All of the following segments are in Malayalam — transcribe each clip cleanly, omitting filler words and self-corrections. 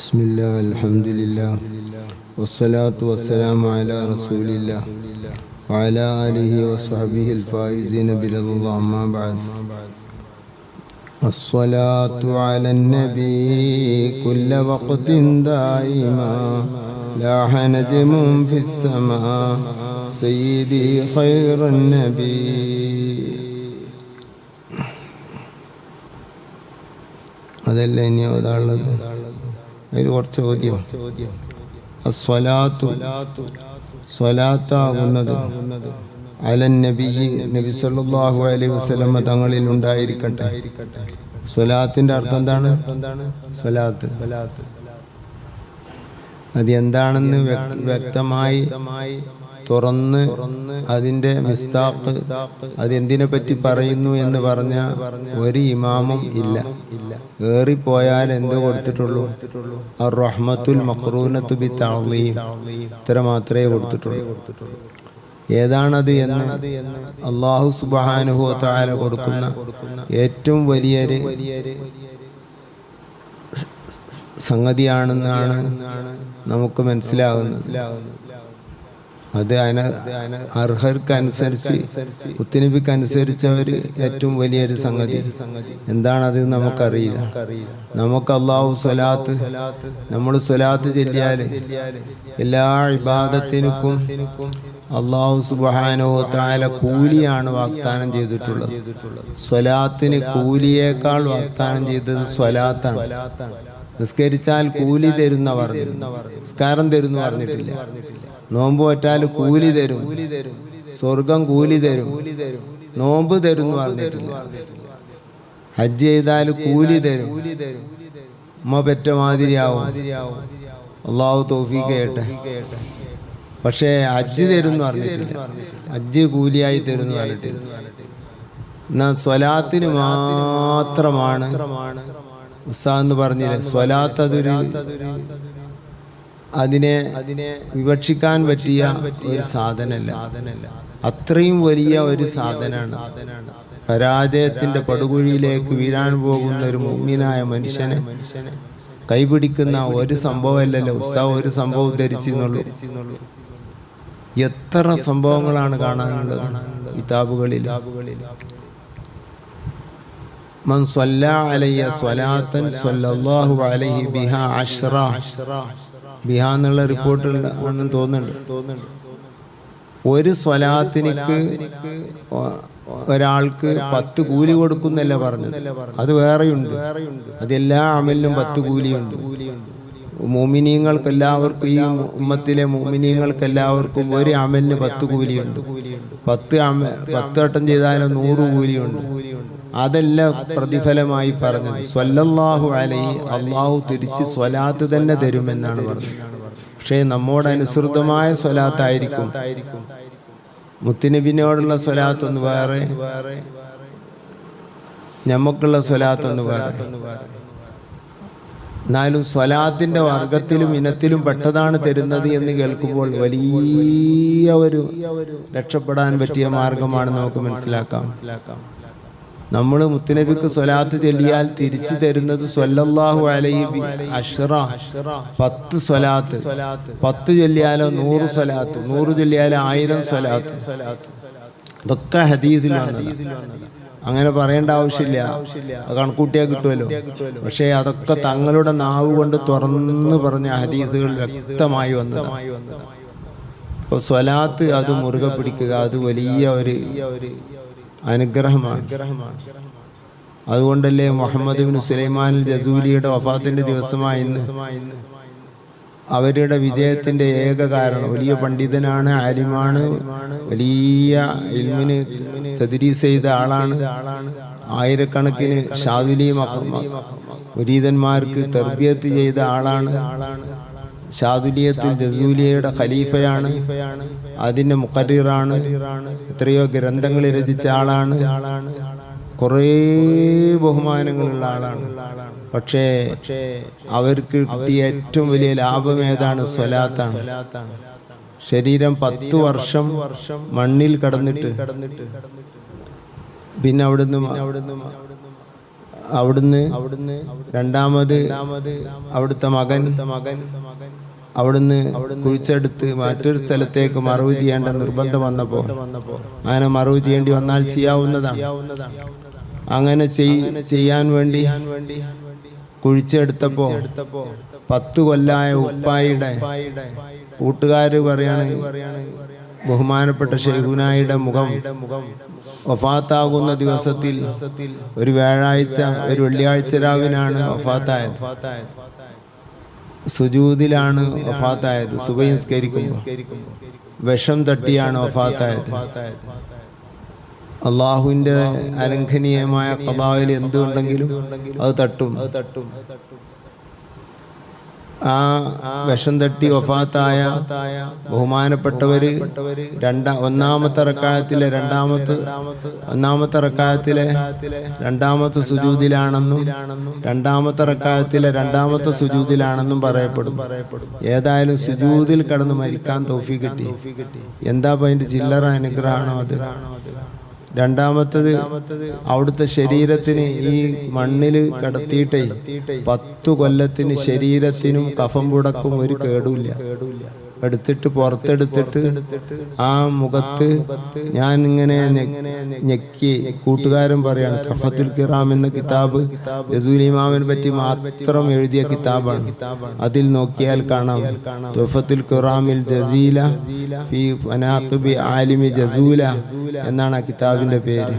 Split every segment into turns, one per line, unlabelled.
ബിസ്മില്ലാ അൽഹംദുലില്ലാ വസ്സലാത്തു വസ്സലാമു അലാ റസൂലില്ലാ വഅലാ ആലിഹി വസ്വഹ്ബിഹിൽ ഫായിസീന ബിറളില്ലാഹി അമ്മാ ബഅദ്. അസ്സലാത്തു അലൻ നബി കുല്ല വഖ്തിൻ ദായിമാ ലാഹ നജ്മുൻ ഫിസ് സമാ സയ്യിദി ഖൈറൻ നബി. അതല്ല ഇനി അതാണുള്ളത്. അതിൽ കുറച്ച് ചോദ്യം. സ്വലാത്താകുന്നത് അലൻ നബി നബി സല്ലല്ലാഹു അലൈഹി വസല്ലം തങ്ങളിൽ ഉണ്ടായിരിക്കട്ടെ. സ്വലാത്തിന്റെ അർത്ഥം എന്താണ്? സ്വലാത്ത് അത് എന്താണെന്ന് വ്യക്തമായി തുറന്ന് അതിൻ്റെ മിസ്താഖ് അതെന്തിനെ പറ്റി പറയുന്നു എന്ന് പറഞ്ഞ ഒരു ഇമാമും ഇല്ല. ഏറിപ്പോയാൽ എന്ത് കൊടുത്തിട്ടുള്ളൂ? അർ റഹ്മത്തുൽ മഖ്റൂനത്തു ബി തഅളീം, ഇത്ര മാത്രമേ കൊടുത്തിട്ടുള്ളൂ. ഏതാണത് എന്ന് അല്ലാഹു സുബ്ഹാനഹു വ തആല കൊടുക്കുന്ന ഏറ്റവും വലിയൊരു സംഗതിയാണെന്നാണ് നമുക്ക് മനസ്സിലാകുന്നത്. അത് അർഹർക്കനുസരിച്ച് മുത്തുനബിക്കനുസരിച്ചവർ ഏറ്റവും വലിയൊരു സംഗതി എന്താണത് നമുക്കറിയില്ല. നമുക്ക് അല്ലാഹു സ്വലാത്ത്, നമ്മൾ സ്വലാത്ത് ചൊല്ലിയാൽ എല്ലാ ഇബാദത്തിനും അല്ലാഹു സുബ്ഹാനഹു വ തആല കൂലിയാണ് വാഗ്ദാനം ചെയ്തിട്ടുള്ളത്. സ്വലാത്തിന് കൂലിയേക്കാൾ വാഗ്ദാനം ചെയ്തത് സ്വലാത്താണ്. നിസ്കരിച്ചാൽ കൂലി തരുന്ന പറഞ്ഞു, നിസ്കാരം തരുന്ന പറഞ്ഞിട്ടില്ല. നോമ്പ് പറ്റാൽ കൂലി തരും, സ്വർഗം കൂലി തരും, നോമ്പ് തരും എന്ന് പറഞ്ഞിട്ടില്ല. ഹജ്ജ് ചെയ്താൽ കൂലി തരും, ഉമ്മ പെറ്റ മാതിരിയാവും. അള്ളാഹു തൗഫീഖ് ചെയ്യട്ടെ. പക്ഷേ ഹജ്ജ് തരും എന്ന് പറഞ്ഞിട്ടില്ല, ഹജ്ജ് കൂലിയായി തരും എന്ന് പറഞ്ഞിട്ടില്ല. എന്നാൽ സ്വലാത്തിന് മാത്രമാണ് ഉസ്താദ് പറഞ്ഞില്ലേ, സ്വലാത്ത് അതൊരു അതിനെ വിവക്ഷിക്കാൻ പറ്റിയ ഒരു സാധനമല്ല, അത്രയും വലിയ ഒരു സാധനമാണ്. പരാജയത്തിന്റെ പടുകുഴിയിലേക്ക് വീഴാൻ പോകുന്ന ഒരു മുഅ്മിനായ മനുഷ്യനെ കൈപിടിക്കുന്ന ഒരു സംഭവമല്ലല്ലോ ഉസ്താദ് ഒരു സംഭവം ഉദ്ധരിച്ചെന്നുള്ളൂ. എത്ര സംഭവങ്ങളാണ് കാണാനുള്ളത് കിതാബുകളിൽ. മൻ സ്വല്ലാ അലയ്യ സ്വലാത്തൻ സ്വല്ലല്ലാഹു അലൈഹി ബിഹാ അശ്റ, ബിഹാ എന്നുള്ള റിപ്പോർട്ടുകൾ ആണെന്ന് തോന്നുന്നുണ്ട്. ഒരു സ്വലാത്തിനിക്ക് ഒരാൾക്ക് 10 കൂലി കൊടുക്കുന്നല്ല പറഞ്ഞത്, അത് വേറെയുണ്ട്. അതെല്ലാ അമലിനും 10 കൂലിയുണ്ട്. മുഅ്മിനീങ്ങൾക്കെല്ലാവർക്കും, ഈ ഉമ്മത്തിലെ മുഅ്മിനീങ്ങൾക്കെല്ലാവർക്കും ഒരു അമലിന് 10 കൂലിയുണ്ട്. 10 വട്ടം ചെയ്താലും 100 കൂലിയുണ്ട്. അതല്ല പ്രതിഫലമായി പറഞ്ഞത്. സ്വല്ലല്ലാഹു അലൈഹി, അള്ളാഹു തിരിച്ച് സ്വലാത്ത് തന്നെ തരുമെന്നാണ് പറഞ്ഞത്. പക്ഷേ നമ്മോടനുസൃതമായ സ്വലാത്തായിരിക്കും. മുത്തുനബിനോടുള്ള സ്വലാത്തൊന്ന് വേറെ, നമുക്കുള്ള സ്വലാത്തൊന്ന് വേറെ. എന്നാലും സ്വലാത്തിന്റെ വർഗത്തിലും ഇനത്തിലും പെട്ടതാണ് തരുന്നത് എന്ന് കേൾക്കുമ്പോൾ വലിയ ഒരു രക്ഷപ്പെടാൻ പറ്റിയ മാർഗമാണ് നമുക്ക് മനസ്സിലാക്കാം. നമ്മൾ മുത്തുനബിക്ക് സ്വലാത്ത് ചൊല്ലിയാൽ തിരിച്ചു തരുന്നത് സ്വല്ലല്ലാഹു അലൈഹി അശ്റ, 10 സ്വലാത്ത്. 10 ചൊല്ലിയാലോ 100 സ്വലാത്ത്, 100 ചൊല്ലിയാലോ 1000 സ്വലാത്ത്. ഇതൊക്കെ ഹദീസിൽ വന്നതാണ്. അങ്ങനെ പറയേണ്ട ആവശ്യമില്ല, കണക്കൂട്ടിയാൽ കിട്ടുമല്ലോ. പക്ഷേ അതൊക്കെ തങ്ങളുടെ നാവ് കൊണ്ട് തുറന്ന് പറഞ്ഞ ഹദീസുകൾ വ്യക്തമായി വന്നതാണ്. അപ്പോൾ സ്വലാത്ത് അത് മുറുകെ പിടിക്കുക, അത് വലിയ ഒരു അനുഗ്രഹമാണ്. അതുകൊണ്ടല്ലേ മുഹമ്മദ് ഇബ്നു സുലൈമാൻ ജസൂലിയുടെ വഫാത്തിന്റെ ദിവസമായ ഇന്ന് അവരുടെ വിജയത്തിന്റെ ഏക കാരണം, വലിയ പണ്ഡിതനാണ്, ആലിമാണ്, വലിയ ഇൽമിന് തദ്രീസ് ചെയ്ത ആളാണ്. ആയിരക്കണക്കിന് ഷാദുലി മുരീദന്മാർക്ക് തർബിയത്ത് ചെയ്ത ആളാണ്. ഷാദുലിയത്തിൽ ജസൂലിയയുടെ ഖലീഫയാണ്, അതിന്റെ മുഖർറിറാണ്, എത്രയോ ഗ്രന്ഥങ്ങൾ രചിച്ച ആളാണ്, കുറേ ബഹുമാനങ്ങളുള്ള ആളാണ്. പക്ഷേ അവർക്ക് കിട്ടിയ ഏറ്റവും വലിയ ലാഭം ഏതാണ്? സ്വലാത്താണ്. ശരീരം 10 വർഷം മണ്ണിൽ കടന്നിട്ട് പിന്നെ അവിടുന്ന് അവിടുന്ന് രണ്ടാമത് അവിടുത്തെ മകൻ അവിടുന്ന് കുഴിച്ചെടുത്ത് മറ്റൊരു സ്ഥലത്തേക്ക് മറവ് ചെയ്യേണ്ട നിർബന്ധം വന്നപ്പോൾ അങ്ങനെ മറവ് ചെയ്യേണ്ടി വന്നാൽ ചെയ്യാവുന്നതാണ്. അങ്ങനെ ചെയ്യാൻ വേണ്ടി കുഴിച്ചെടുത്തപ്പോ 10 കൊല്ലായ ഉപ്പായിയുടെ കൂട്ടുകാര് പറയാണ്, ബഹുമാനപ്പെട്ട ശൈഖുനായുടെ മുഖം വഫാത്താകുന്ന ദിവസത്തിൽ ഒരു വ്യാഴാഴ്ച ഒരു വെള്ളിയാഴ്ച രാവിനാണ് വഫാത്തായത്. സുജൂദിലാണ് വഫാത്തായത്. സുബഹി നിസ്കരിക്കുമ്പോൾ വിഷം തട്ടിയാണ് വഫാത്തായത്. അള്ളാഹുവിന്റെ അലംഘനീയമായ ഖദായിൽ എന്തുണ്ടെങ്കിലും അത് തട്ടും. ആ വിഷം തട്ടി വഫാത്തായ ബഹുമാനപ്പെട്ടവര് ഒന്നാമത്തെ റക്അത്തിലെ രണ്ടാമത്തെ സുജൂദിലാണെന്നും രണ്ടാമത്തെ റക്അത്തിലെ രണ്ടാമത്തെ സുജൂദിലാണെന്നും പറയപ്പെടും. ഏതായാലും സുജൂദിൽ കടന്ന് മരിക്കാൻ തൗഫീഖ് കിട്ടി. എന്താ അതിന്റെ ചില്ലറ അനുഗ്രഹമാണോ അത്? രണ്ടാമത്തത് അവിടുത്തെ ശരീരത്തിന് ഈ മണ്ണിൽ കടത്തിയിട്ടേ 10 കൊല്ലത്തിന് ശരീരത്തിനും കഫം പുടക്കും ഒരു കേടുമില്ല. എടുത്തിട്ട് പുറത്തെടുത്തിട്ട് ആ മുഖത്ത് ഞാൻ ഇങ്ങനെ ഞെക്കി. കൂട്ടുകാരൻ പറയാണ്, തഫത്തുൽ കിറാം എന്ന കിതാബ് യസൂൽ ഇമാമിനെ പറ്റി മാത്രം എഴുതിയ കിതാബാണ്. അതിൽ നോക്കിയാൽ കാണാം തഫത്തുൽ കിറാമിൽ ജസീല ഫീ മനാഖിബി ആലിമി ജസൂല എന്നാണ് ആ കിതാബിന്റെ പേര്.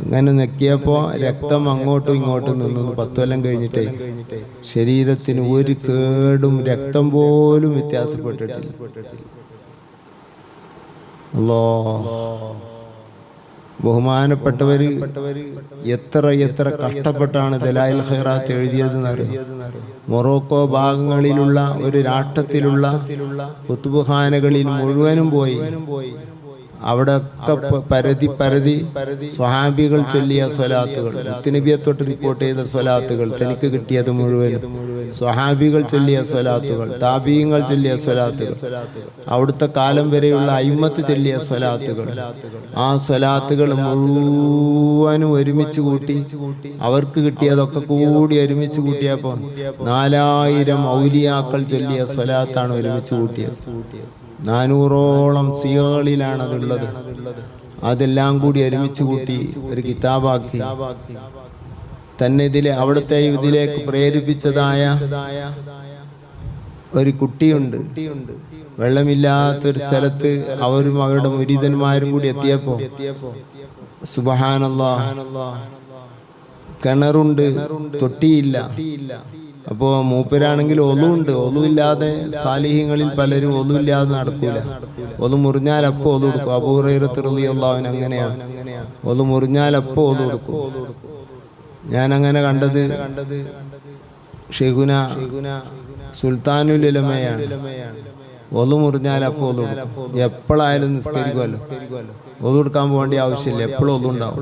അങ്ങനെ നെക്കിയപ്പോ രക്തം അങ്ങോട്ടും ഇങ്ങോട്ടും നിന്നു. 10 കൊല്ലം കഴിഞ്ഞിട്ടേ ശരീരത്തിന് ഒരു കേടും രക്തം പോലും വ്യത്യാസപ്പെട്ടിട്ടില്ല. ബഹുമാനപ്പെട്ടവര് എത്ര കഷ്ടപ്പെട്ടാണ് ദലായിൽ ഖൈറാത്ത് എഴുതിയതെന്നറിയാം. മൊറോക്കോ ഭാഗങ്ങളിലുള്ള ഒരു രാഷ്ട്രത്തിലുള്ള കുത്തുബ്ഖാനകളിൽ മുഴുവനും പോയി. അവിടെ പരതി സ്വഹാബികൾ ചൊല്ലിയ സ്വലാത്തുകൾ, മുത്തുനബിയെ തൊട്ട് റിപ്പോർട്ട് ചെയ്ത സ്വലാത്തുകൾ, തനിക്ക് കിട്ടിയത് മുഴുവനും സ്വഹാബികൾ ചൊല്ലിയ സ്വലാത്തുകൾ, താബീങ്ങൾ ചൊല്ലിയ സ്വലാത്തുകൾ, അവിടുത്തെ കാലം വരെയുള്ള അയിമ്മത്ത് ചൊല്ലിയ സ്വലാത്തുകൾ, ആ സ്വലാത്തുകൾ മുഴുവനും ഒരുമിച്ച് കൂട്ടി അവർക്ക് കിട്ടിയതൊക്കെ കൂടി ഒരുമിച്ച് കൂട്ടിയപ്പോൾ 4000 ഔലിയാക്കൾ ചൊല്ലിയ സ്വലാത്താണ് ഒരുമിച്ച് കൂട്ടിയത്. 400ഓളം സിയകളിലാണ് അതുള്ളത്. അതെല്ലാം കൂടി ഒരുമിച്ച് കൂട്ടി ഒരു കിതാബാക്കി. തന്നെ അവിടുത്തെ ഇതിലേക്ക് പ്രേരിപ്പിച്ചതായ ഒരു കുട്ടിയുണ്ട്. വെള്ളമില്ലാത്തൊരു സ്ഥലത്ത് അവരും അവരുടെ മുരീദന്മാരും കൂടി എത്തിയപ്പോ സുബ്ഹാനല്ലാഹ്, കിണറുണ്ട്, തൊട്ടിയില്ല. അപ്പോ മൂപ്പരാണെങ്കിൽ ഒലുണ്ട്. ഒലുവില്ലാതെ സാലിഹ്യങ്ങളിൽ പലരും ഒലുവില്ലാതെ നടക്കൂല. ഒലു മുറിഞ്ഞാൽ അപ്പോ ഒലു കൊടുക്കും. അബൂ ഹുറൈറ റളിയല്ലാഹു അൻഹു അങ്ങനെയാണ്. ഒലു മുറിഞ്ഞാൽ അപ്പോ ഒലു കൊടുക്കും. ഞാൻ അങ്ങനെ കണ്ടത് ഷെയ്ഖുന സുൽത്താനുൽ ഉലമയാണ്. ഒലു മുറിഞ്ഞാൽ അപ്പോൾ ഒലു കൊടുക്കും. എപ്പോഴായാലും നിസ്കരിക്കുമല്ലോ, ഒലു കൊടുക്കാൻ പോകേണ്ട ആവശ്യമില്ല. എപ്പോഴും ഒലു ഉണ്ടാവും.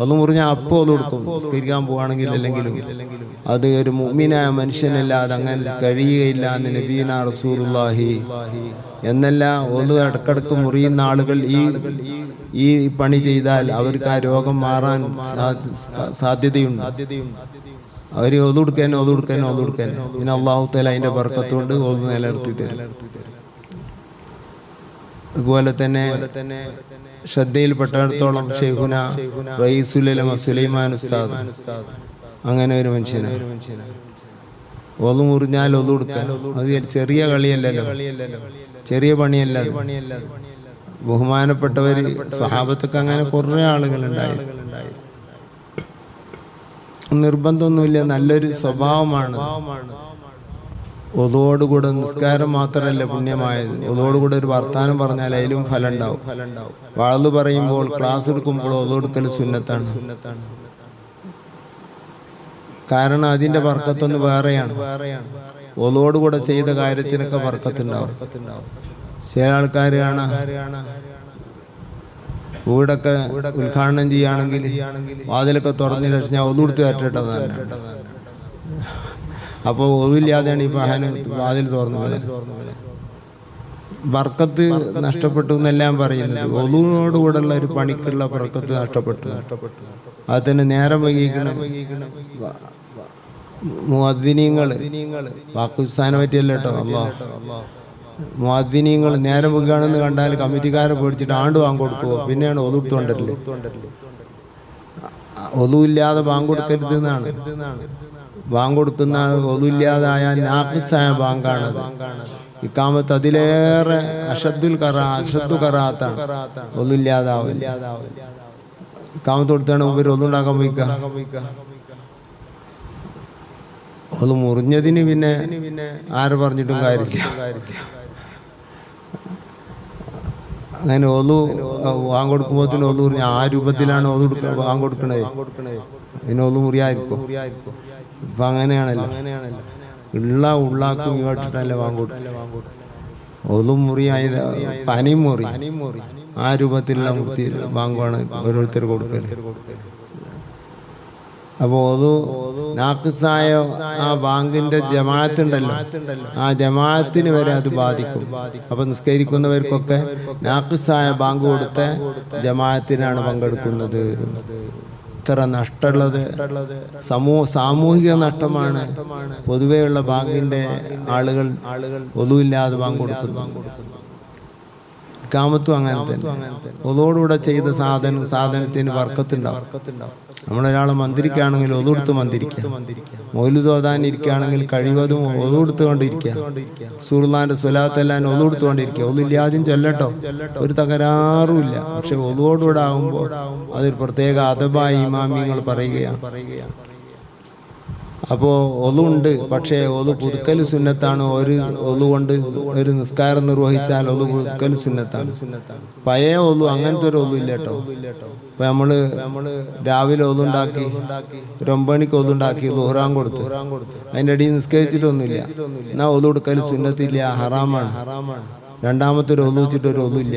ഒലു മുറിഞ്ഞാൽ അപ്പോൾ ഒലു കൊടുക്കും. നിസ്കരിക്കാൻ പോവാണെങ്കിൽ അല്ലെങ്കിലും അത് ഒരു മുഅ്മിനായ മനുഷ്യനല്ലാതെ അങ്ങനെ കഴിയുകയില്ല എന്ന് നബീന റസൂലുള്ളാഹി. എന്നല്ല, ഒലു ഇടക്കിടക്ക് മുറിയുന്ന ആളുകൾ ഈ പണി ചെയ്താൽ അവർക്ക് ആ രോഗം മാറാൻ സാധ്യതയുണ്ട്. അവർ ഒലു കൊടുക്കാൻ പിന്നെ അല്ലാഹു തആല അതിന്റെ ബർക്കത്ത് കൊണ്ട് ഒലു നിലനിർത്തി തരും. അതുപോലെ തന്നെ ശ്രദ്ധയിൽപ്പെട്ടിടത്തോളം ഷെയ്ഖുന റഈസുൽ ഉലമ സുലൈമാൻ ഉസ്താദ് അങ്ങനെ ഒരു മനുഷ്യനാണ്. ഒലു മുറിഞ്ഞാൽ ഒലു കൊടുക്കാൻ അത് ചെറിയ കളിയല്ലല്ലോ, ചെറിയ പണിയല്ല. ബഹുമാനപ്പെട്ടവര് സ്വഹാബത്തൊക്കെ അങ്ങനെ കുറെ ആളുകൾ ഉണ്ടായി. നിർബന്ധമൊന്നുമില്ല, നല്ലൊരു സ്വഭാവമാണ്. ഒതോടുകൂടെ നിസ്കാരം മാത്രമല്ല പുണ്യമായത്, ഒതോടുകൂടെ ഒരു വർത്താനം പറഞ്ഞാൽ അതിലും ഫലം ഉണ്ടാവും. വാള് പറയുമ്പോൾ ക്ലാസ് എടുക്കുമ്പോൾ ഒതോടുക്കൽ സുന്നത്താണ്. കാരണം അതിന്റെ ബർക്കത്തൊന്ന് വേറെയാണ്. ഒതോടുകൂടെ ചെയ്ത കാര്യത്തിനൊക്കെ ബർക്കത്തുണ്ടാവും. ചില ആൾക്കാർ കാണാം വീടൊക്കെ ഉദ്ഘാടനം ചെയ്യുകയാണെങ്കിൽ വാതിലൊക്കെ തുറന്നതിന് ശേഷം ഞാൻ ഒതുകൊടുത്ത് കയറ്റിട്ടത് തന്നെ. അപ്പോൾ ഒതുവില്ലാതെയാണ് ഈ വാതിൽ തുറന്നത്. ബർക്കത്ത് നഷ്ടപ്പെട്ടു എന്നെല്ലാം പറയുന്നത്. ഒളുവിനോടുകൂടെയുള്ള ഒരു പണിക്കുള്ള ബർക്കത്ത് നഷ്ടപ്പെട്ടു. അത് തന്നെ നേരം വൈകിക്കണം. മുഅദ്ദിനീങ്ങള് പാകിസ്ഥാനെ പറ്റിയല്ല കേട്ടോ. മുഅദ്ദിനീങ്ങൾ നേരം വൈകുകയാണെന്ന് കണ്ടാൽ കമ്മിറ്റിക്കാരെ പേടിച്ചിട്ട് ആണ്ട് ബാങ്ക് കൊടുക്കുമോ, പിന്നെയാണ് ഒളു എടുത്തുകൊണ്ടല്ലേ. ഒളു ഇല്ലാതെ ബാങ്ക് കൊടുക്കരുത് എന്നാണ്. ബാങ്ക് കൊടുക്കുന്ന ഒളു ഇല്ലാതായാൽ നാഖിസായ ബാങ്കാണത്. ഇഖാമത്ത് അതിലേറെ അഷദ്ദു കറാത്താണ്. ഒളു ഇല്ലാതാവില്ല. ഇഖാമത്ത് കൊടുത്താണ് ഇവർ ഒന്നുണ്ടാക്കാൻ പോയിക്ക. ഒളു മുറിഞ്ഞതിന് പിന്നെ ആര് പറഞ്ഞിട്ടും കാര്യമില്ല. അങ്ങനെ ഒളു വാങ്ങ് കൊടുക്കുമ്പോഴത്തേന് ഒളു മുറിഞ്ഞ ആ രൂപത്തിലാണ് ഒളു വാങ്ങ് കൊടുക്കണത്. പിന്നെ ഒളു മുറിയായിരിക്കും. ഇപ്പം അങ്ങനെയാണല്ലോ. ഉള്ളാക്ക് വീട്ടിട്ടല്ലേ വാങ്ങ് കൊടുക്കുക. ഒളു മുറി അതിൻ്റെ പനിയും മുറി ആ രൂപത്തിലുള്ള മുറിച്ച് ബാങ്കാണ് ഓരോരുത്തർ കൊടുക്കൽ. അപ്പോൾ ഒളു നാഖിസായ ആ ബാങ്കിന്റെ ജമാഅത്ത് ഉണ്ടല്ലോ, ആ ജമാഅത്തിന് വരെ അത് ബാധിക്കും. അപ്പൊ നിസ്കരിക്കുന്നവർക്കൊക്കെ നാഖിസായ ബാങ്ക് കൊടുത്ത ജമാഅത്തിനാണ് പങ്കെടുക്കുന്നത്. ഇത്ര നഷ്ടമുള്ളത് സാമൂഹിക നഷ്ടമാണ്. പൊതുവെയുള്ള ബാങ്കിന്റെ ആളുകൾ ഒളുവില്ലാതെ ബാങ്ക് കൊടുക്കുന്നു. ഇഖാമത്തും അങ്ങനെ തന്നെ. ഒളോടുകൂടെ ചെയ്ത സാധനത്തിന് ബർക്കത്തുണ്ടാവും. നമ്മളൊരാൾ മന്ത്രിക്കുകയാണെങ്കിൽ ഒളുകൊടുത്ത് മന്ത്രിക്കുക. മൗലിദ് ഓതാൻ ഇരിക്കുകയാണെങ്കിൽ കഴിവതും ഒളുകൊടുത്തുകൊണ്ടിരിക്കുക. റസൂലുള്ളാഹിന്റെ സ്വലാത്തെല്ലാം ഒളുകൊടുത്തുകൊണ്ടിരിക്കുക. ഒളില്ലാതെയും ചൊല്ലട്ടോ, ഒരു തകരാറുമില്ല. പക്ഷെ ഒളുവോടുകൂടെ ആകുമ്പോൾ അതൊരു പ്രത്യേക അദബായി ഇമാമിയങ്ങൾ പറയുകയാണ്. അപ്പോൾ ഒളുണ്ട്, പക്ഷേ ഒളു പുതുക്കൽ സുന്നത്താണ്. ഒരു ഒളു കൊണ്ട് ഒരു നിസ്കാരം നിർവഹിച്ചാൽ ഒളു പുതുക്കൽ സുന്നത്താണ്. പഴയ ഒളു അങ്ങനത്തെ ഒരു ഒളു ഇല്ല കേട്ടോ. ഇപ്പം നമ്മള് രാവിലെ ഒളുണ്ടാക്കി, ഒരു 9 മണിക്ക് ഒളുണ്ടാക്കി ളുഹ്റാൻ കൊടുത്തു, അതിൻ്റെ അടിയിൽ നിസ്കരിച്ചിട്ടൊന്നുമില്ല. എന്നാൽ ഒളു കൊടുക്കൽ സുന്നത്തില്ല, ഹറാമാണ്. രണ്ടാമത്തെ ഒരു ഒളു വെച്ചിട്ട് ഒരു ഒളു ഇല്ല.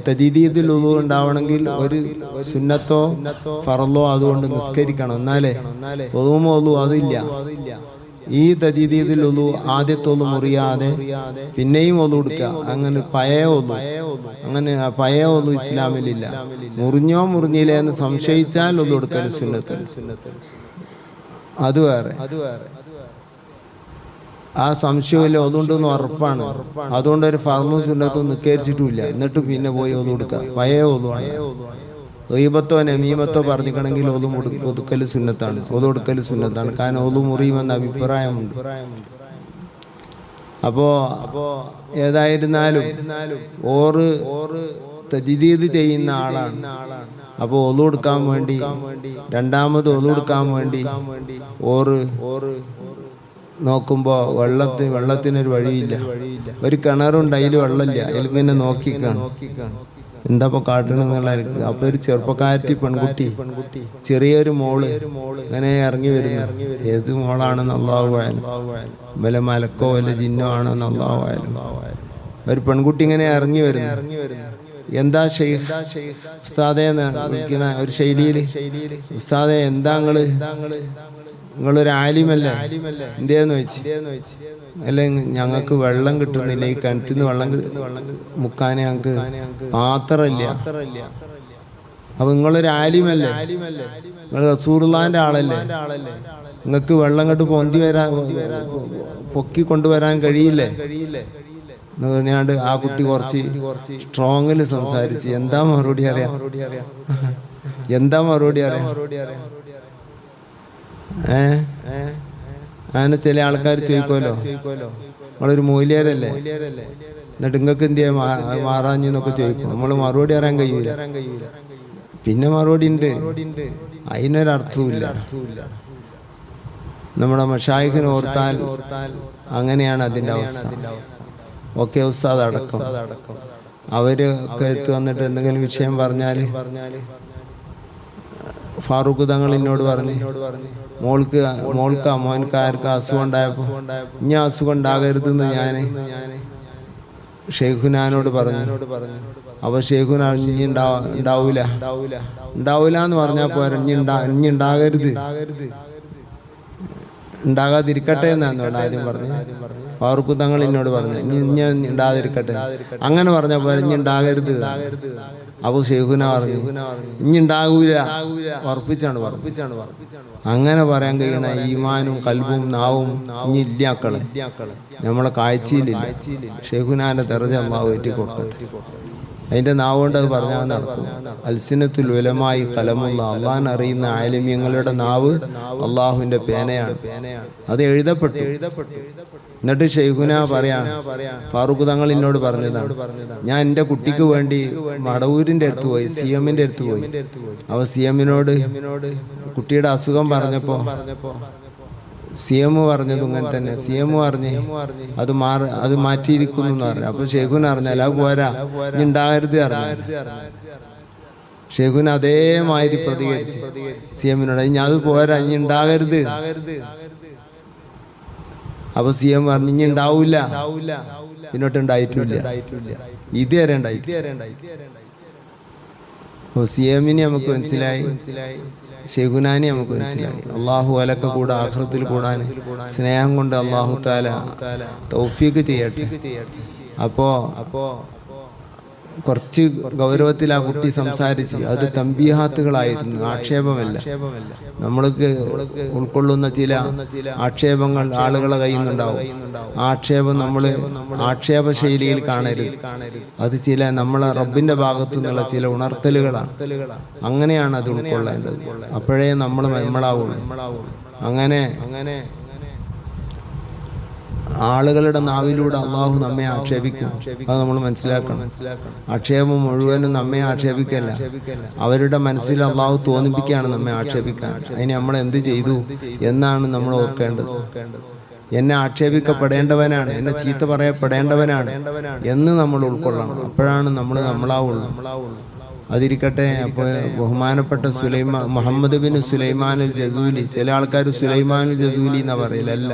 തജീദീദിൽ ഒളു ഉണ്ടാവണമെങ്കിൽ ഒരു സുന്നത്തോ ഫറലോ അതുകൊണ്ട് നിസ്കരിക്കണം. എന്നാലേ ഒളുമോ ഒളു അതില്ല. ഈ തജീദീദിൽ ഒളു ആദ്യത്തെ ഒളു മുറിയാതെ പിന്നെയും ഒളു കൊടുക്കുക. അങ്ങനെ പഴയ ഒളു ഇസ്ലാമിലില്ല. മുറിഞ്ഞില്ലേ എന്ന് സംശയിച്ചാൽ ഒളു കൊടുക്കൽ സുന്നത്ത്. അത് വേറെ. ആ സംശയമില്ല, അതുകൊണ്ടൊന്നും ഉറപ്പാണ്. അതുകൊണ്ട് ഒരു ഫർമും സുന്നത്തും നിസ്കരിച്ചിട്ടുമില്ല. എന്നിട്ട് പിന്നെ പോയി ഒളു കൊടുക്കുക. പഴയ ഒളുവാണ്. ഗീബത്തോ നമീമത്തോ പറഞ്ഞിക്കണമെങ്കിൽ ഒളു ഒതുക്കൽ സുന്നത്താണ്, ഒളു കൊടുക്കൽ സുന്നത്താണ്. കാരണം ഒളു മുറിയുമെന്ന അഭിപ്രായമുണ്ട്. അപ്പോ ഏതായിരുന്നാലും ഓറ് തജ്ദീദ് ചെയ്യുന്ന ആളാണ്. അപ്പോൾ ഒളു കൊടുക്കാൻ വേണ്ടി, രണ്ടാമത് ഒളു കൊടുക്കാൻ വേണ്ടി ഓറ് നോക്കുമ്പോൾ വെള്ളത്തിനൊരു വഴിയില്ല. ഒരു കിണറുണ്ട്, അതിൽ വെള്ളമില്ല. അതിലിങ്ങനെ നോക്കിക്കാണ് എന്താ ഇപ്പോൾ കാട്ടണമെന്നുള്ള. അപ്പോൾ ഒരു ചെറുപ്പക്കാരത്തി പെൺകുട്ടി, ചെറിയൊരു മോള് ഇങ്ങനെ ഇറങ്ങി വരുന്നു. ഏത് മോളാണെന്ന് അല്ലാഹു അഅലം. വല്ല മലക്കോ വല്ല ജിന്നോ ആണെന്ന് അല്ലാഹു അഅലം. ഒരു പെൺകുട്ടി ഇങ്ങനെ ഇറങ്ങി വരുന്നു. എന്താ ഷെയ്ഖ് ഉസ്താദേ വിളിക്കുന്ന ഒരു ശൈലിയിൽ, ഉസ്താദേ എന്താ നിങ്ങളൊരു ആലിമല്ലേ, എന്തേന്ന് ചോദിച്ചു. അല്ലെ ഞങ്ങൾക്ക് വെള്ളം കിട്ടുന്നില്ല, ഈ കിണറ്റിൽ നിന്ന് വെള്ളം മുക്കാൻ ഞങ്ങൾക്ക് പാത്രമില്ല. അപ്പൊ നിങ്ങളൊരു ആലിമല്ലേ, നിങ്ങൾ റസൂലുള്ളാഹിന്റെ ആളല്ലേ, നിങ്ങൾക്ക് വെള്ളം കണ്ട് പൊക്കി കൊണ്ടുവരാൻ കഴിയില്ലേ എന്ന് പറഞ്ഞാണ്ട് ആ കുട്ടി കുറച്ച് സ്ട്രോങ്ങിൽ സംസാരിച്ച് എന്താ മറുപടി അറിയാം. അങ്ങനെ ചില ആൾക്കാർ ചോദിക്കുമല്ലോ, നമ്മളൊരു മൂല്യരല്ലേ, എന്നിട്ട് നിങ്ങൾക്ക് എന്ത് ചെയ്യാൻ മാറാഞ്ഞെന്നൊക്കെ ചോദിക്കും. നമ്മൾ മറുപടി അറിയാൻ കഴിയൂല. പിന്നെ മറുപടി ഉണ്ട്, അതിനൊരർത്ഥവുമില്ല. നമ്മുടെ മശായിഖിനെ ഓർത്താൽ അങ്ങനെയാണ് അതിൻ്റെ അവസ്ഥ. ഓക്കെ ഉസ്താദ് അടക്കം അവരൊക്കെ എത്തി വന്നിട്ട് എന്തെങ്കിലും വിഷയം പറഞ്ഞാൽ ഫാറൂഖ് തങ്ങൾ എന്നോട് പറഞ്ഞു, മോൾക്ക് മോൻക്കാർക്ക് അസുഖം ഉണ്ടായപ്പോൾ ഇനി അസുഖം ഉണ്ടാകരുതെന്ന് ഞാൻ ഷെയ്ഖുനാനോട് പറഞ്ഞു. അപ്പോൾ ഷെയ്ഖുന ഇനി ഉണ്ടാവൂല എന്ന് പറഞ്ഞാൽ പോരാ, ഇനി ഉണ്ടാകരുത്, ഉണ്ടാകാതിരിക്കട്ടെ എന്നാണ് ആദ്യം പറഞ്ഞു. ഫാറൂഖ് തങ്ങൾ എന്നോട് പറഞ്ഞു ഇനി ഉണ്ടാകാതിരിക്കട്ടെ. അങ്ങനെ പറഞ്ഞപ്പോൾ ഇനി ഉണ്ടാകരുത്. അപ്പൊ ശൈഖുന പറഞ്ഞു ഇനി ഉണ്ടാകൂല, ഉറപ്പിച്ചാണ് പറഞ്ഞു. അങ്ങനെ പറയാൻ കഴിയണ ഈമാനും കൽബും നാവും ഇനി ഇല്ലാക്കളെ നമ്മളെ കാഴ്ചയിലില്ല. ശൈഖുനാന്റെ ദർജ അല്ലാഹു ഏറ്റി കൊടുക്കട്ടെ. അതിന്റെ നാവ് കൊണ്ട് അത് പറഞ്ഞാൽ നടക്കും. അൽസിനത്തുൽ ഉലമായി കലമുള്ള അള്ളാഹ് അറിയുന്ന ആലിമ്യങ്ങളുടെ നാവ് അള്ളാഹുവിന്റെ പേനയാണ്. അത് എഴുതപ്പെട്ടു. എന്നിട്ട് ശൈഖുന പറയാ ഫാറൂഖ് തങ്ങൾ എന്നോട് പറഞ്ഞതാണ്, ഞാൻ എൻ്റെ കുട്ടിക്ക് വേണ്ടി മടവൂരിൻ്റെ അടുത്ത് പോയി, CM-ന്റെ അടുത്ത് പോയി. അവ CM-നോട് കുട്ടിയുടെ അസുഖം പറഞ്ഞപ്പോൾ CM പറഞ്ഞത് ഇങ്ങനെ തന്നെ. CM പറഞ്ഞ് അത് മാറ്റിയിരിക്കുന്നു എന്ന് പറഞ്ഞു. അപ്പൊ ശൈഖുന അറിഞ്ഞാൽ അത് പോരാ, ഇനി ഉണ്ടാകരുത് അറിഞ്ഞു. ശൈഖുന അതേമാതിരി പ്രതികരിച്ച് CM-നോട് ഇനി അത് പോരാ, ഇനി ഉണ്ടാകരുത്. അപ്പൊ CM പറഞ്ഞു ഇനി ഉണ്ടാവൂല, പിന്നോട്ട് ഉണ്ടായിട്ടില്ല, ഇതുവരെ ഉണ്ടായി. അപ്പൊ CM-നെ നമുക്ക് മനസ്സിലായി, ശൈഖുനാനെ നമുക്ക് മനസ്സിലായി. അള്ളാഹു അലക്ക കൂടെ ആഖിറത്തിൽ കൂടാൻ സ്നേഹം കൊണ്ട് അള്ളാഹു തആല തൗഫീഖ് ചെയ്യട്ടെ. അപ്പോ കുറച്ച് ഗൗരവത്തിൽ ആ കുട്ടി സംസാരിച്ച് അത് തംബീഹാത്തുകളായിരുന്നു, ആക്ഷേപമല്ല. നമ്മൾക്ക് ഉൾക്കൊള്ളുന്ന ചില ആക്ഷേപങ്ങൾ ആളുകളെ കയ്യിൽ നിന്നുണ്ടാവും. ആക്ഷേപം നമ്മൾ ആക്ഷേപ ശൈലിയിൽ കാണരുത്. അത് ചില നമ്മളെ റബ്ബിന്റെ ഭാഗത്തു നിന്നുള്ള ചില ഉണർത്തലുകളാണ്. അങ്ങനെയാണ് അത് ഉൾക്കൊള്ളേണ്ടത്. അപ്പോഴേ നമ്മളാവുള്ളൂ. അങ്ങനെ ആളുകളുടെ നാവിലൂടെ അള്ളാഹു നമ്മെ ആക്ഷേപിക്കും. അത് നമ്മൾ മനസ്സിലാക്കണം. ആക്ഷേപം മുഴുവനും നമ്മെ ആക്ഷേപിക്കല്ല, അവരുടെ മനസ്സിൽ അള്ളാഹു തോന്നിപ്പിക്കുകയാണ് നമ്മെ ആക്ഷേപിക്കാൻ. അതിന് നമ്മൾ എന്ത് ചെയ്തു എന്നാണ് നമ്മൾ ഓർക്കേണ്ടത്. എന്നെ ആക്ഷേപിക്കപ്പെടേണ്ടവനാണ്, എന്നെ ചീത്ത പറയപ്പെടേണ്ടവനാണ് എന്ന് നമ്മൾ ഉൾക്കൊള്ളണം. അപ്പോഴാണ് നമ്മളാവുള്ളൂ. അതിരിക്കട്ടെ. അപ്പോൾ ബഹുമാനപ്പെട്ട മുഹമ്മദ് ബിൻ സുലൈമാൻ അൽ ജസൂലി, ചില ആൾക്കാർ സുലൈമാൻ അൽ ജസൂലി എന്നാ പറയില്ല,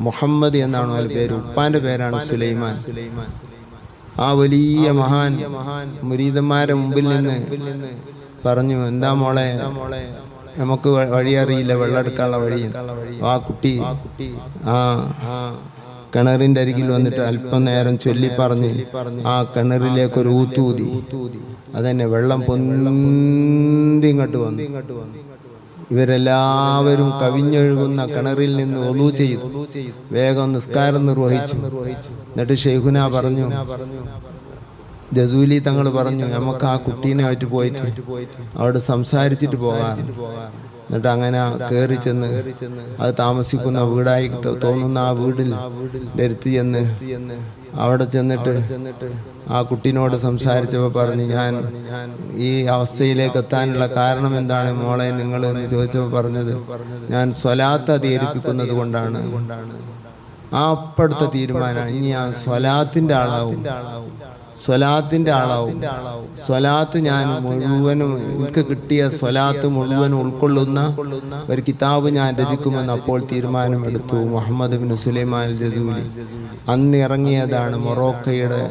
മുഹമ്മദ് എന്നാണ് അവരുടെ പേര്. ഉപ്പാന്റെ പേരാണ് സുലൈമാൻ. ആ വലിയ മഹാൻ മുരീദന്മാരെ മുമ്പിൽ നിന്ന് പറഞ്ഞു, എന്താ മോളെ, നമുക്ക് വഴി അറിയില്ല, വെള്ളം എടുക്കാനുള്ള വഴി. ആ കുട്ടി കിണറിന്റെ അരികിൽ വന്നിട്ട് അല്പം നേരം ചൊല്ലി പറഞ്ഞ് ആ കിണറിലേക്ക് ഒരു ഊത്തൂതി. അതന്നെ വെള്ളം പൊന്തി ഇങ്ങോട്ട് വന്നു. ഇവരെല്ലാവരും കവിഞ്ഞൊഴുകുന്ന കിണറിൽ നിന്ന് ഒളു ചെയ്തു, വേഗം നിസ്കാരം നിർവഹിച്ചു. എന്നിട്ട് ശൈഖുന പറഞ്ഞു, ജസൂലി തങ്ങൾ പറഞ്ഞു, നമുക്ക് ആ കുട്ടീനെ ആയിട്ട് പോയിട്ട് അവിടെ സംസാരിച്ചിട്ട് പോകാം. എന്നിട്ട് അങ്ങനെ കയറി ചെന്ന് അത് താമസിക്കുന്ന വീടായി തോന്നുന്ന ആ വീടിൽ അടുത്ത് ചെന്ന് അവിടെ ചെന്നിട്ട് ആ കുട്ടീനോട് സംസാരിച്ചപ്പോൾ പറഞ്ഞു, ഞാൻ ഈ അവസ്ഥയിലേക്ക് എത്താനുള്ള കാരണം എന്താണ് മോളെ നിങ്ങൾ എന്ന് ചോദിച്ചപ്പോൾ പറഞ്ഞത്, ഞാൻ സ്വലാത്ത് അധികരിപ്പിക്കുന്നത് കൊണ്ടാണ്. ആ അപ്പടുത്ത തീരുമാനമാണ്, ഇനി ഞാൻ സ്വലാത്തിന്റെ ആളാവും. സ്വലാത്ത് ഞാൻ മുഴുവനും, എനിക്ക് കിട്ടിയ സ്വലാത്ത് മുഴുവനും ഉൾക്കൊള്ളുന്ന ഒരു കിതാബ് ഞാൻ രചിക്കുമെന്ന് അപ്പോൾ തീരുമാനമെടുത്തു മുഹമ്മദ് ബിൻ സുലൈമാൻ അൽ ജസൂലി. അന്ന് ഇറങ്ങിയതാണ് മൊറോക്കയുടെ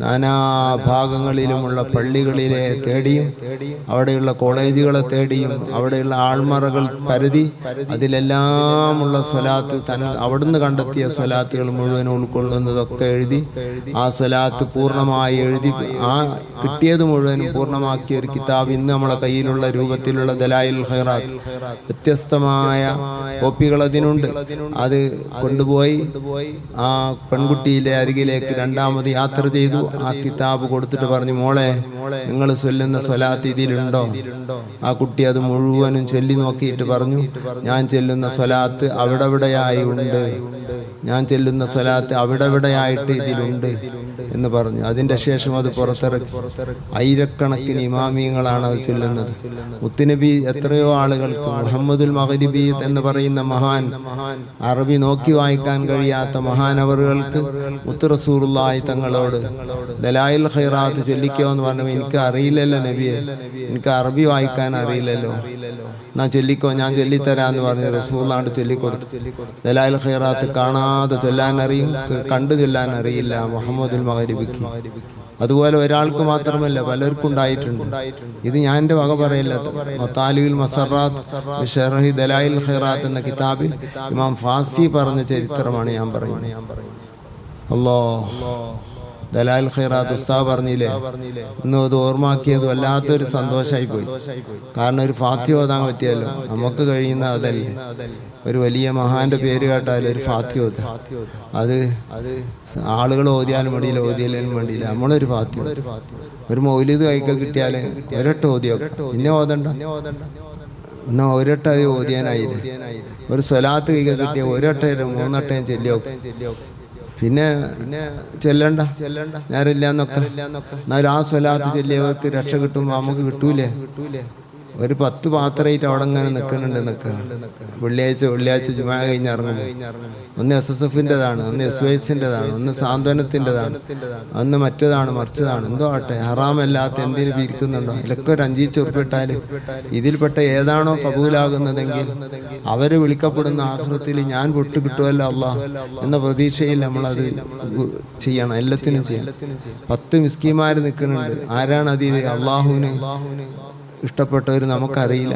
നാനാഭാഗങ്ങളിലുമുള്ള പള്ളികളിലെ തേടിയും അവിടെയുള്ള കോളേജുകളെ തേടിയും അവിടെയുള്ള ആൾമറകൾ പരതി അതിലെല്ലാമുള്ള സ്വലാത്ത് അവിടുന്ന് കണ്ടെത്തിയ സ്വലാത്തുകൾ മുഴുവൻ ഉൾക്കൊള്ളുന്നതൊക്കെ എഴുതി ആ സ്വലാത്ത് പൂർണ്ണമായി എഴുതി ആ കിട്ടിയത് മുഴുവനും പൂർണ്ണമാക്കിയ ഒരു കിതാബ് ഇന്ന് നമ്മളെ കയ്യിലുള്ള രൂപത്തിലുള്ള ദലായിലുൽ ഖൈറാത്ത്, വ്യത്യസ്തമായ കോപ്പികൾ അതിനുണ്ട്. അത് കൊണ്ടുപോയി ആ പെൺകുട്ടിയിലെ അരികിലേക്ക് രണ്ടാമത് യാത്ര ചെയ്തു. ആ കിതാബ് കൊടുത്തിട്ട് പറഞ്ഞു, മോളെ നിങ്ങൾ ചൊല്ലുന്ന സ്വലാത്ത് ഇതിലുണ്ടോ? ആ കുട്ടി അത് മുഴുവനും ചൊല്ലി നോക്കിയിട്ട് പറഞ്ഞു, ഞാൻ ചെല്ലുന്ന സ്വലാത്ത് അവിടെവിടെയായി ഉണ്ട്, ഞാൻ ചെല്ലുന്ന സ്വലാത്ത് അവിടെവിടെയായിട്ട് ഇതിലുണ്ട് എന്ന് പറഞ്ഞു. അതിന്റെ ശേഷം അത് പുറത്തിറക്കി. ആയിരക്കണക്കിന് ഇമാമിയങ്ങളാണ് അത് ചൊല്ലുന്നത്. മുത്തുനബി എത്രയോ ആളുകൾക്ക്, മുഹമ്മദുൽ മഗ്രിബി എന്ന് പറയുന്ന മഹാൻ, അറബി നോക്കി വായിക്കാൻ കഴിയാത്ത മഹാനവറുകൾക്ക് മുത്ത് റസൂലുള്ളാഹി തങ്ങളോട് ദലായിൽ ഖൈറാത്ത് ചൊല്ലിക്കോ എന്ന് പറഞ്ഞു. എനിക്ക് അറിയില്ലല്ലോ നബിയെ, എനിക്ക് അറബി വായിക്കാൻ അറിയില്ലല്ലോ, ഞാൻ ചൊല്ലിക്കോ, ഞാൻ ചൊല്ലിത്തരാന്ന് പറഞ്ഞ് റസൂലുള്ളാഹി ചൊല്ലിക്കൊടുത്തു. ദലായിൽ ഖൈറാത്ത് കാണാതെ ചൊല്ലാൻ അറിയും, കണ്ടു ചൊല്ലാൻ അറിയില്ല മുഹമ്മദുൽ മഗ്രിബിക്ക്. അതുപോലെ ഒരാൾക്ക് മാത്രമല്ല പലർക്കും ഉണ്ടായിട്ടുണ്ട്. ഇത് ഞാൻ എൻ്റെ വക പറയല്ല. മത്താലിഉൽ മസറാത്ത് ബിശർഹി ദലായിൽ ഖൈറാത്ത് എന്ന കിതാബിൽ ഇമാം ഫാസി പറഞ്ഞ ചരിത്രമാണ് ഞാൻ പറയുന്നത്. അല്ലാഹ് ദലാൽ ഖൈറാത്ത് ഉസ്താദ് പറഞ്ഞില്ലേ, ഇന്ന് അത് ഓർമ്മാക്കിയത് വല്ലാത്തൊരു സന്തോഷമായി പോയി. കാരണം ഒരു ഫാത്തിഹ ഓതാൻ പറ്റിയല്ലോ, നമുക്ക് കഴിയുന്ന അതല്ലേ. ഒരു വലിയ മഹാന്റെ പേര് കേട്ടാൽ ഒരു ഫാത്തിഹ ഓത, അത് ആളുകൾ ഓതിയാലും വേണ്ടിയില്ല, ഓതിയാലും വേണ്ടിയില്ല, നമ്മളൊരു ഫാത്തിഹ. ഒരു മൗലിദ് കഴിക്കാൻ കിട്ടിയാൽ ഒരൊട്ട ഓതിയൊക്കെ, പിന്നെ ഓതണ്ട, എന്നാ ഒരൊട്ട അത് ഓതിയാനായില്ലേ. ഒരു സ്വലാത്ത് കഴിക്കാൻ കിട്ടിയ ഒരൊട്ടയും 3 വട്ടയും ചെല്ലിയൊക്കെ, പിന്നെ ചെല്ലണ്ട നേരമില്ല എന്നൊക്കെ. എന്നാലും ആ സ്വലാത്ത് ചെല്ലിയവർക്ക് രക്ഷ കിട്ടുമ്പോൾ നമുക്ക് കിട്ടൂലേ. ഒരു 10 പാത്രമായിട്ട് അവിടെ ഇങ്ങനെ നിൽക്കുന്നുണ്ട്. വെള്ളിയാഴ്ച ജുമാ കഴിഞ്ഞ് ഇറങ്ങുമ്പോൾ ഒന്ന് SSFൻ്റെതാണ്, ഒന്ന് SYSൻ്റെതാണ്, ഒന്ന് സാന്ത്വനത്തിൻ്റെതാണ്, ഒന്ന് മറ്റേതാണ് മറിച്ചതാണ്. എന്തോ ആട്ടെ, ഹറാമല്ലാത്ത എന്തിനു പിരിക്കുന്നുണ്ടോ? ഇതിലൊക്കെ ഒരു 5 ഉറുപ്പിക ഇട്ടാൽ ഇതിൽപ്പെട്ട ഏതാണോ കബൂലാകുന്നതെങ്കിൽ അവര് വിളിക്കപ്പെടുന്ന ആഖിറത്തിൽ ഞാൻ പൊട്ട് കിട്ടുമല്ലോ അല്ലാഹ് എന്ന പ്രതീക്ഷയിൽ നമ്മളത് ചെയ്യണം. എല്ലാത്തിനും ചെയ്യണം. 10 മിസ്കീന്മാർ നിൽക്കുന്നുണ്ട്. ആരാണ് അതിൽ അള്ളാഹുവിന് ഇഷ്ടപ്പെട്ടവർ നമുക്കറിയില്ല.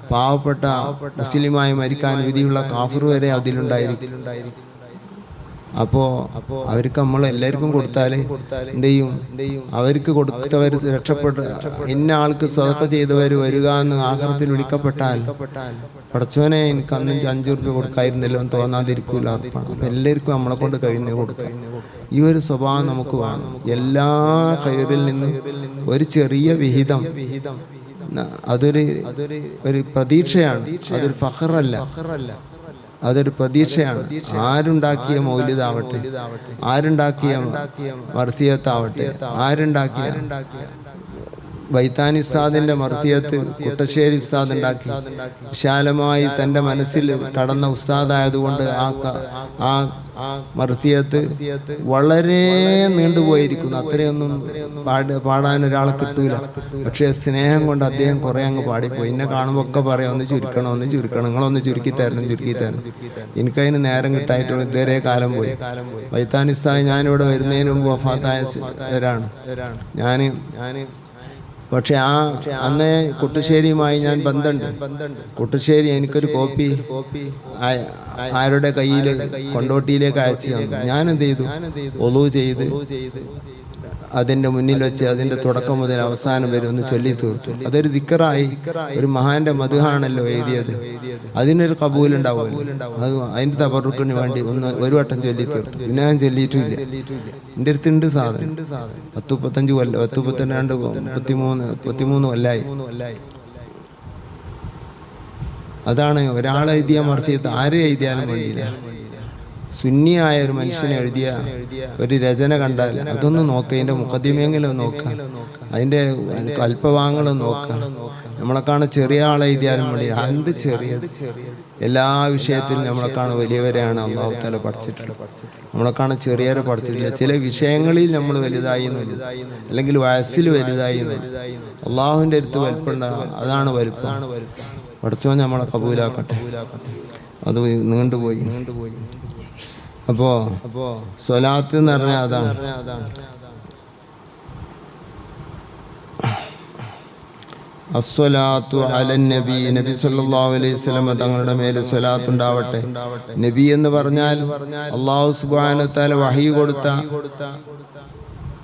പാവപ്പെട്ട മുസ്ലിമായി മരിക്കാൻ വിധിയുള്ള കാഫിർ വരെ അതിലുണ്ടായിരിക്കും. അപ്പോൾ അവർക്ക് നമ്മൾ എല്ലാവർക്കും കൊടുത്താൽ എന്ത് ചെയ്യും? അവർക്ക് കൊടുത്തവർ രക്ഷപ്പെട്ട ഇന്ന ആൾക്ക് സ്വതക്ക ചെയ്തവർ വരിക എന്ന് ആഖിറത്തിൽ വിളിക്കപ്പെട്ടാൽ പടച്ചോനെ എനിക്ക് അന്ന് 5 ഉറുപ്പിക കൊടുക്കായിരുന്നല്ലോ എന്ന് തോന്നാതിരിക്കൂല. അപ്പം എല്ലാവർക്കും നമ്മളെ കൊണ്ട് കഴിയുന്നത് കൊടുക്കാം. ഈ ഒരു സ്വഭാവം നമുക്ക് വേണം. എല്ലാ ഖൈറിൽ നിന്നും ഒരു ചെറിയ വിഹിതം അതൊരു പ്രതീക്ഷയാണ്, അതൊരു ഫഖറല്ല, അതൊരു പ്രതീക്ഷയാണ്. ആരുണ്ടാക്കിയ മൗലിദാവട്ടെ, ആരുണ്ടാക്കിയ മർസിയത്താവട്ടെ, ആരുണ്ടാക്കിയ ബൈത്താനി ഉസ്താദിന്റെ മർസിയത്ത് കുട്ടശ്ശേരി ഉസ്താദ് ഉണ്ടാക്കി വിശാലമായി തൻ്റെ മനസ്സിൽ കടന്ന ഉസ്താദായതുകൊണ്ട് ആ മർസിയത്ത് വളരെ നീണ്ടുപോയിരിക്കുന്നു. അത്രയൊന്നും പാടാൻ ഒരാളെ കിട്ടൂല. പക്ഷേ സ്നേഹം കൊണ്ട് അദ്ദേഹം കുറെ അങ്ങ് പാടിപ്പോയി. എന്നെ കാണുമ്പോൾ ഒക്കെ പറയാം, ഒന്ന് ചുരുക്കണം, നിങ്ങളൊന്ന് ചുരുക്കി തരണം. എനിക്കതിന് നേരം കിട്ടായിട്ട് ഇതുവരെ കാലം പോയി. ബൈത്താനി ഉസ്താദ് ഞാനിവിടെ വരുന്നതിന് മുമ്പ് വഫാത്തായവരാണ് ഞാൻ. പക്ഷെ അന്ന് കുട്ടശ്ശേരിയുമായി ഞാൻ ബന്ധമുണ്ട്. കുട്ടശ്ശേരി എനിക്കൊരു കോപ്പി ആരുടെ കയ്യിൽ കൊണ്ടോട്ടിയിലേക്ക് അയച്ചു തന്നു. ഞാൻ എന്ത് ചെയ്തു? ഒളു ചെയ്ത് അതിൻ്റെ മുന്നിൽ വെച്ച് അതിൻ്റെ തുടക്കം മുതൽ അവസാനം വരെ ഒന്ന് ചൊല്ലി തീർത്തു. അതൊരു ദിക്റായി, ഒരു മഹാന്റെ മദ്ഹാണല്ലോ എഴുതിയത്. അതിനൊരു കബൂലുണ്ടാവുമല്ലോ. അത് അതിൻ്റെ തബറുക്കിന് വേണ്ടി ഒരു വട്ടം ചൊല്ലി തീർത്തു. പിന്നെ ഞാൻ ചൊല്ലിയിട്ടില്ല. എൻ്റെ അടുത്തുണ്ട് സാധനം. 10-35 കൊല്ലം, 33 കൊല്ലായി. അതാണ് ഒരാളെ എഴുതിയ മർസിയത്ത് ആരെ എഴുതിയാലും വേണ്ടിയില്ല. സുന്നിയായ ഒരു മനുഷ്യനെ എഴുതിയ ഒരു രചന കണ്ടാൽ അതൊന്ന് നോക്കുക, അതിൻ്റെ മുഖദ്ദിമയെങ്കിലും നോക്കുക, അതിൻ്റെ അല്പഭാഗങ്ങളും നോക്കുക. നമ്മളെക്കാണ് ചെറിയ ആളെ എഴുതിയാലും വേണ്ടി എന്ത് ചെറിയത്, എല്ലാ വിഷയത്തിലും നമ്മളെക്കാണ് വലിയവരെയാണ് അല്ലാഹു തആല പഠിച്ചിട്ടുള്ളത്. നമ്മളെക്കാണ് ചെറിയവരെ പഠിച്ചിട്ടില്ല. ചില വിഷയങ്ങളിൽ നമ്മൾ വലുതായി എന്നില്ല, അല്ലെങ്കിൽ വയസ്സിൽ വലുതായി എന്നില്ല. അള്ളാഹുവിൻ്റെ അടുത്ത് വലുപ്പുണ്ട, അതാണ് വലുപ്പം. പഠിച്ചോൻ നമ്മളെ കബൂലാക്കട്ടെ. അത് നീണ്ടുപോയി. അപ്പോ സ്വലാത്ത് എന്ന് പറഞ്ഞാൽ അതാണ്. അസ്സലാത്തു അലൻ നബി, നബി സല്ലല്ലാഹു അലൈഹി വസല്ലം തങ്ങളുടെ മേലെ സ്വലാത്ത് ഉണ്ടാവട്ടെ. നബി എന്ന് പറഞ്ഞാൽ അല്ലാഹു സുബ്ഹാനഹു വ തആല